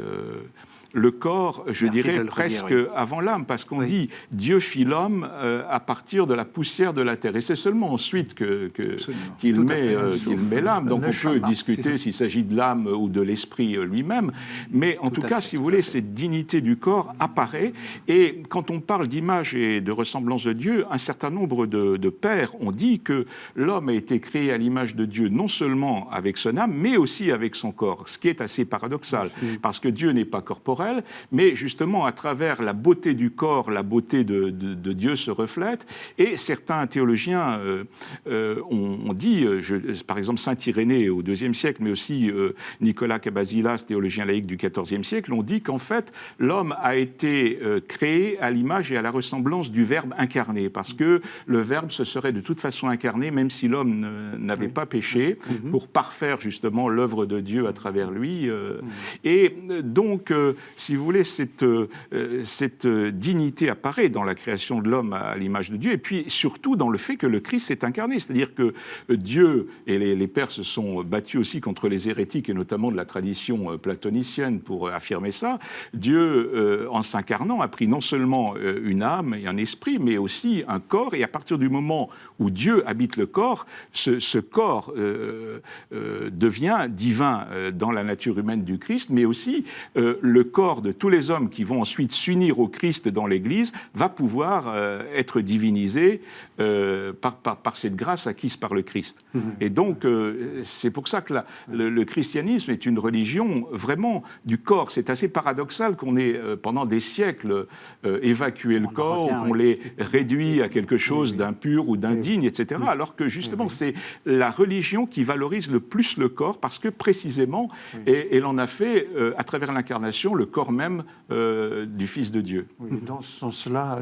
Speaker 2: le corps, je dirais, presque avant l'âme, parce qu'on dit Dieu fit l'homme à partir de la poussière de la terre. Et c'est seulement ensuite qu'il met l'âme. Donc on peut discuter s'il s'agit de l'âme ou de l'esprit lui-même. Mais en tout cas, si vous voulez, cette dignité du corps apparaît. Et quand on parle d'image et de ressemblance de Dieu, un certain nombre de pères ont dit que l'homme a été créé à l'image de Dieu, non seulement avec son âme, mais aussi avec son corps. Ce qui est assez paradoxal, parce que Dieu n'est pas corporel, mais justement à travers la beauté du corps, la beauté de Dieu se reflète. Et certains théologiens ont dit, par exemple Saint Irénée au IIe siècle, mais aussi Nicolas Cabasilas, théologien laïque du XIVe siècle, ont dit qu'en fait l'homme a été créé à l'image et à la ressemblance du Verbe incarné, parce que le Verbe se serait de toute façon incarné, même si l'homme n'avait pas péché, pour parfaire justement l'œuvre de Dieu à travers lui. Et donc, si vous voulez, cette dignité apparaît dans la création de l'homme à l'image de Dieu, et puis surtout dans le fait que le Christ s'est incarné. C'est-à-dire que Dieu, et les pères se sont battus aussi contre les hérétiques, et notamment de la tradition platonicienne pour affirmer ça, Dieu, en s'incarnant, a pris non seulement une âme et un esprit, mais aussi un corps, et à partir du moment où Dieu habite le corps, ce corps devient divin dans la nature humaine du Christ, mais aussi le corps de tous les hommes qui vont ensuite s'unir au Christ dans l'Église va pouvoir être divinisé par cette grâce acquise par le Christ. Et donc, c'est pour ça que le christianisme est une religion vraiment du corps. C'est assez paradoxal qu'on ait, pendant des siècles, évacué le corps, qu'on l'ait réduit à quelque chose d'impur ou d'indigne, etc. Alors que, justement, c'est la religion qui valorise le plus le corps, parce que, précisément, elle en a fait, à travers l'incarnation, le corps même du Fils de Dieu.
Speaker 3: Oui, dans ce sens-là,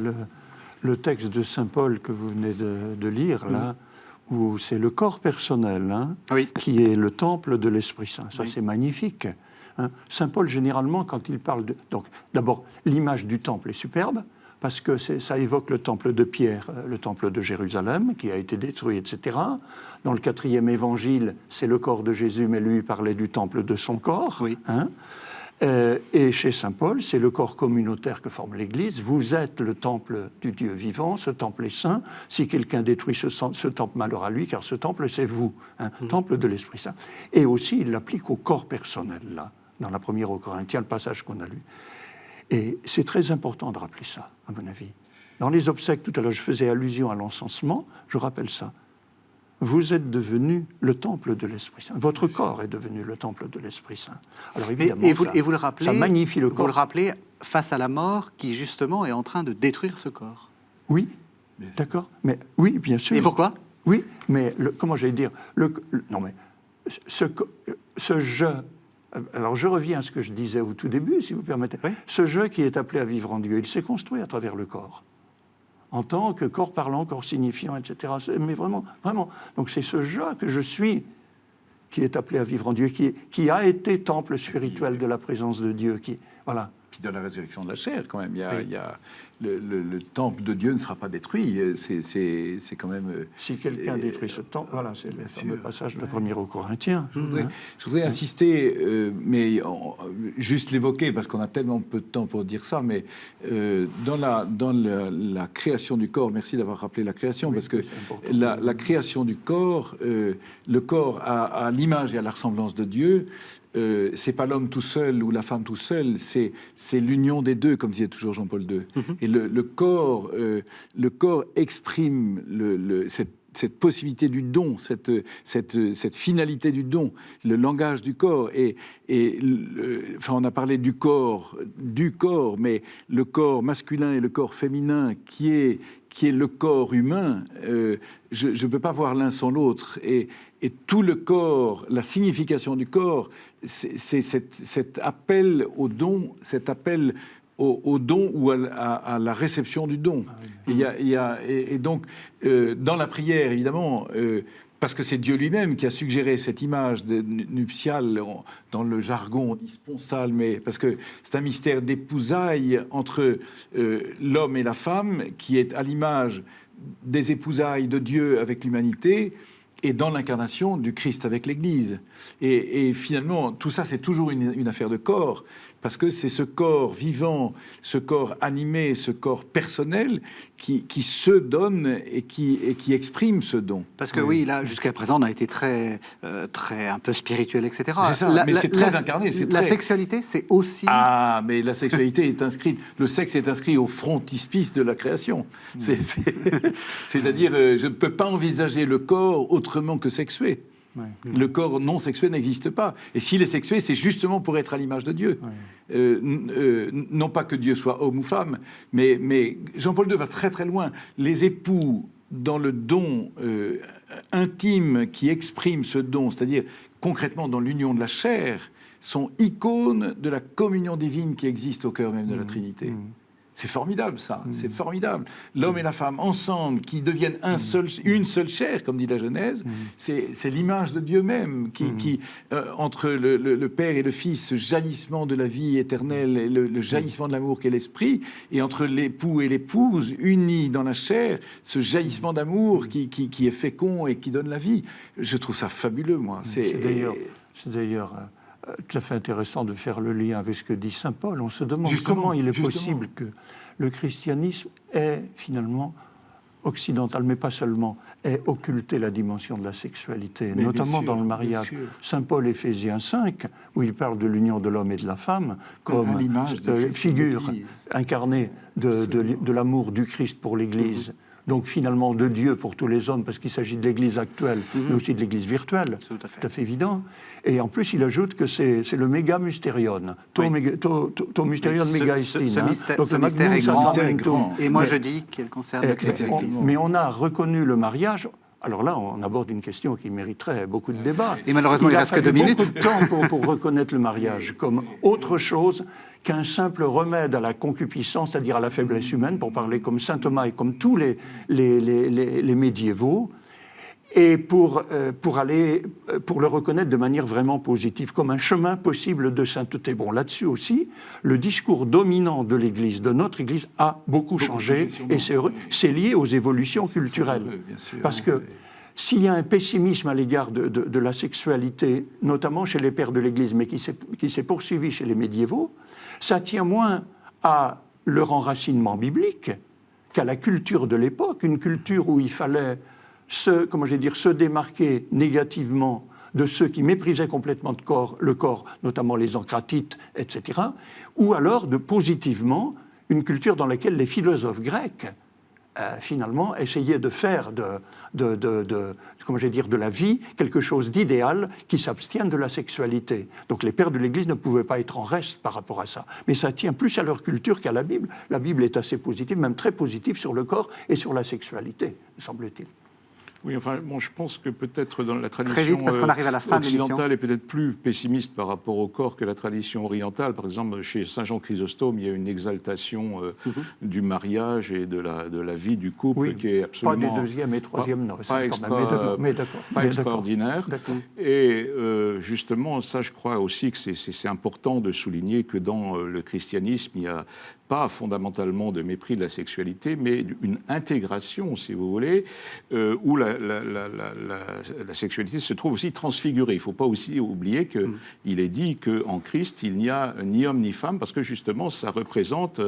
Speaker 3: le texte de saint Paul que vous venez de lire, là, où c'est le corps personnel qui est le temple de l'Esprit Saint. Ça, c'est magnifique. Saint Paul, généralement, quand il parle de... Donc, d'abord, l'image du temple est superbe, parce que ça évoque le temple de Pierre, le temple de Jérusalem, qui a été détruit, etc. Dans le 4e évangile, c'est le corps de Jésus, mais lui parlait du temple de son corps. Et chez saint Paul, c'est le corps communautaire que forme l'Église. Vous êtes le temple du Dieu vivant, ce temple est saint. Si quelqu'un détruit ce temple, malheur à lui, car ce temple, c'est vous, temple de l'Esprit Saint. Et aussi, il l'applique au corps personnel, là, dans la première aux Corinthiens, le passage qu'on a lu. Et c'est très important de rappeler ça, à mon avis. Dans les obsèques, tout à l'heure, je faisais allusion à l'encensement, je rappelle ça. Vous êtes devenu le temple de l'Esprit Saint. Votre corps est devenu le temple de l'Esprit Saint. Alors évidemment,
Speaker 1: et vous le rappelez,
Speaker 3: ça magnifie le corps.
Speaker 1: Vous le rappelez face à la mort qui, justement, est en train de détruire ce corps.
Speaker 3: Oui, d'accord. Mais oui, bien sûr.
Speaker 1: Et pourquoi?
Speaker 3: Oui, mais comment j'allais dire non, mais ce je... Alors je reviens à ce que je disais au tout début, si vous permettez. Oui. Ce je qui est appelé à vivre en Dieu, il s'est construit à travers le corps. En tant que corps parlant, corps signifiant, etc. Mais vraiment, vraiment. Donc c'est ce je que je suis qui est appelé à vivre en Dieu, qui a été temple spirituel de la présence de Dieu. Voilà.
Speaker 4: Puis dans la résurrection de la chair, quand même, il y a le temple de Dieu ne sera pas détruit. C'est quand même...
Speaker 3: Si quelqu'un détruit ce temple, voilà, c'est le fameux passage de 1er aux Corinthiens.
Speaker 4: Je voudrais insister, mais juste l'évoquer, parce qu'on a tellement peu de temps pour dire ça, mais dans la création du corps, merci d'avoir rappelé la création, parce que la création du corps, le corps à l'image et à la ressemblance de Dieu, c'est pas l'homme tout seul ou la femme tout seul, c'est l'union des deux, comme disait toujours Jean-Paul II. Et le corps exprime cette possibilité du don, cette finalité du don, le langage du corps. Enfin, on a parlé du corps, mais le corps masculin et le corps féminin, qui est le corps humain, je ne peux pas voir l'un sans l'autre. Et tout le corps, la signification du corps, c'est cet appel au don, cet appel au don ou à la réception du don. Et donc, dans la prière, évidemment, parce que c'est Dieu lui-même qui a suggéré cette image nuptiale, dans le jargon on dit sponsale, mais parce que c'est un mystère d'épousailles entre l'homme et la femme, qui est à l'image des épousailles de Dieu avec l'humanité, et dans l'incarnation du Christ avec l'Église. Et finalement, tout ça, c'est toujours une affaire de corps, parce que c'est ce corps vivant, ce corps animé, ce corps personnel qui se donne et qui exprime ce don.
Speaker 1: Parce que oui, là, jusqu'à présent, on a été très un peu spirituel, etc.
Speaker 4: C'est ça, mais c'est très incarné.
Speaker 1: La sexualité, c'est aussi...
Speaker 4: Ah, mais la sexualité est inscrite, le sexe est inscrit au frontispice de la création. C'est-à-dire, je ne peux pas envisager le corps autrement que sexué. Ouais. Le corps non sexué n'existe pas. Et s'il est sexué, c'est justement pour être à l'image de Dieu. Ouais. Non pas que Dieu soit homme ou femme, mais Jean-Paul II va très très loin. Les époux, dans le don intime qui exprime ce don, c'est-à-dire concrètement dans l'union de la chair, sont icônes de la communion divine qui existe au cœur même de la Trinité. C'est formidable, ça. C'est formidable. L'homme et la femme, ensemble, qui deviennent une seule chair, comme dit la Genèse, c'est l'image de Dieu même, qui entre le Père et le Fils, ce jaillissement de la vie éternelle, et le jaillissement de l'amour qu'est l'Esprit, et entre l'époux et l'épouse, unis dans la chair, ce jaillissement d'amour qui est fécond et qui donne la vie. Je trouve ça fabuleux, moi.
Speaker 3: C'est d'ailleurs tout à fait intéressant de faire le lien avec ce que dit saint Paul. On se demande comment il est possible que le christianisme ait finalement occidental, mais pas seulement, ait occulté la dimension de la sexualité, notamment dans le mariage. Saint Paul, Éphésiens 5, où il parle de l'union de l'homme et de la femme comme figure incarnée de l'amour du Christ pour l'Église. Donc finalement de Dieu pour tous les hommes, parce qu'il s'agit de l'Église actuelle, mais aussi de l'Église virtuelle, tout à fait évident. Et en plus, il ajoute que c'est le méga mysterion, to mysterion méga estin.
Speaker 1: Ce mystère est grand. Et moi je dis qu'il concerne le christianisme.
Speaker 3: Mais on a reconnu le mariage. Alors là, on aborde une question qui mériterait beaucoup de débats.
Speaker 1: Et malheureusement, il reste que 2 minutes.
Speaker 3: Il a fallu beaucoup de temps pour reconnaître le mariage comme autre chose qu'un simple remède à la concupiscence, c'est-à-dire à la faiblesse humaine, pour parler comme saint Thomas et comme tous les médiévaux, et pour le reconnaître de manière vraiment positive, comme un chemin possible de sainteté. Bon, là-dessus aussi, le discours dominant de l'Église, de notre Église, a beaucoup changé, et c'est lié aux évolutions culturelles. Parce que s'il y a un pessimisme à l'égard de la sexualité, notamment chez les pères de l'Église, mais qui s'est poursuivi chez les médiévaux, ça tient moins à leur enracinement biblique qu'à la culture de l'époque, une culture où il fallait se démarquer négativement de ceux qui méprisaient complètement le corps, notamment les encratites, etc., ou alors de positivement une culture dans laquelle les philosophes grecs finalement essayaient de faire de la vie quelque chose d'idéal qui s'abstienne de la sexualité. Donc les pères de l'Église ne pouvaient pas être en reste par rapport à ça. Mais ça tient plus à leur culture qu'à la Bible. La Bible est assez positive, même très positive sur le corps et sur la sexualité, me semble-t-il.
Speaker 2: Oui, enfin, bon, je pense que peut-être dans la tradition
Speaker 1: Très vite, parce qu'on arrive à la fin de l'émission.
Speaker 2: occidentale est peut-être plus pessimiste par rapport au corps que la tradition orientale. Par exemple, chez Saint Jean Chrysostome, il y a une exaltation du mariage et de la vie du couple qui est absolument...
Speaker 3: Pas des deuxième et troisième noces.
Speaker 2: Pas extraordinaire.
Speaker 3: D'accord.
Speaker 2: Et justement, ça, je crois aussi que c'est important de souligner que dans le christianisme, il n'y a pas fondamentalement de mépris de la sexualité, mais une intégration, si vous voulez, où la sexualité se trouve aussi transfigurée. Il ne faut pas aussi oublier qu'il est dit qu'en Christ, il n'y a ni homme ni femme, parce que justement, ça représente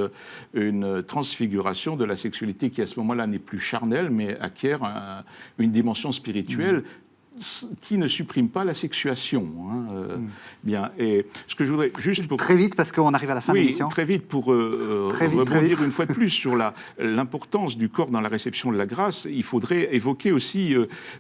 Speaker 2: une transfiguration de la sexualité qui, à ce moment-là, n'est plus charnelle, mais acquiert une dimension spirituelle qui ne supprime pas la sexuation. Bien. Et ce que je voudrais juste pour...
Speaker 1: Très vite, parce qu'on arrive à la fin de l'émission.
Speaker 2: Très vite, pour rebondir une fois de plus sur l'importance du corps dans la réception de la grâce, il faudrait évoquer aussi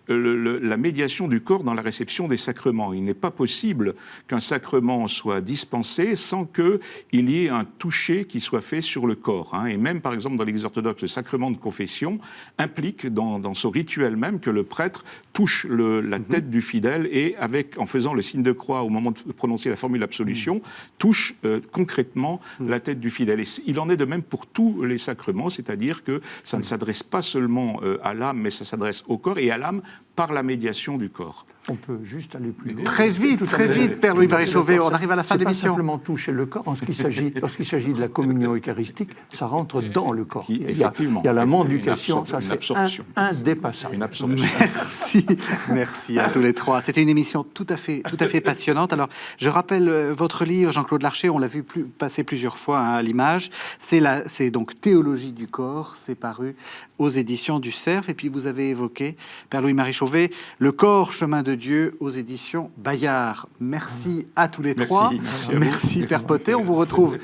Speaker 2: la médiation du corps dans la réception des sacrements. Il n'est pas possible qu'un sacrement soit dispensé sans qu'il y ait un toucher qui soit fait sur le corps. Et même, par exemple, dans l'Église orthodoxe, le sacrement de confession implique dans son rituel même que le prêtre touche la tête du fidèle et, en faisant le signe de croix au moment de prononcer la formule d'absolution, touche concrètement la tête du fidèle. Et il en est de même pour tous les sacrements, c'est-à-dire que ça ne s'adresse pas seulement à l'âme, mais ça s'adresse au corps et à l'âme par la médiation du corps.
Speaker 3: On peut juste aller plus loin.
Speaker 1: Très vite, Père Louis-Marie Chauvet, on arrive à la fin de l'émission.
Speaker 3: C'est pas simplement toucher le corps. Lorsqu'il s'agit de la communion eucharistique, ça rentre dans le corps. Il y a la mendication, ça c'est indépassable.
Speaker 2: Une absorption.
Speaker 1: Merci à tous les trois. C'était une émission tout à fait passionnante. Alors, je rappelle votre livre, Jean-Claude Larcher, on l'a vu passer plusieurs fois à l'image. C'est donc Théologie du corps, c'est paru aux éditions du Cerf. Et puis vous avez évoqué, Père Louis-Marie Chauvet, Le corps, chemin de Dieu aux éditions Bayard. Merci à tous les trois. Merci Père Pottet. On vous retrouve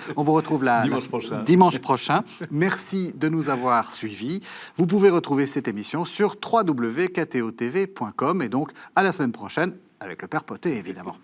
Speaker 1: dimanche prochain. Merci de nous avoir suivis. Vous pouvez retrouver cette émission sur www.ktotv.com et donc à la semaine prochaine avec le Père Pottet évidemment.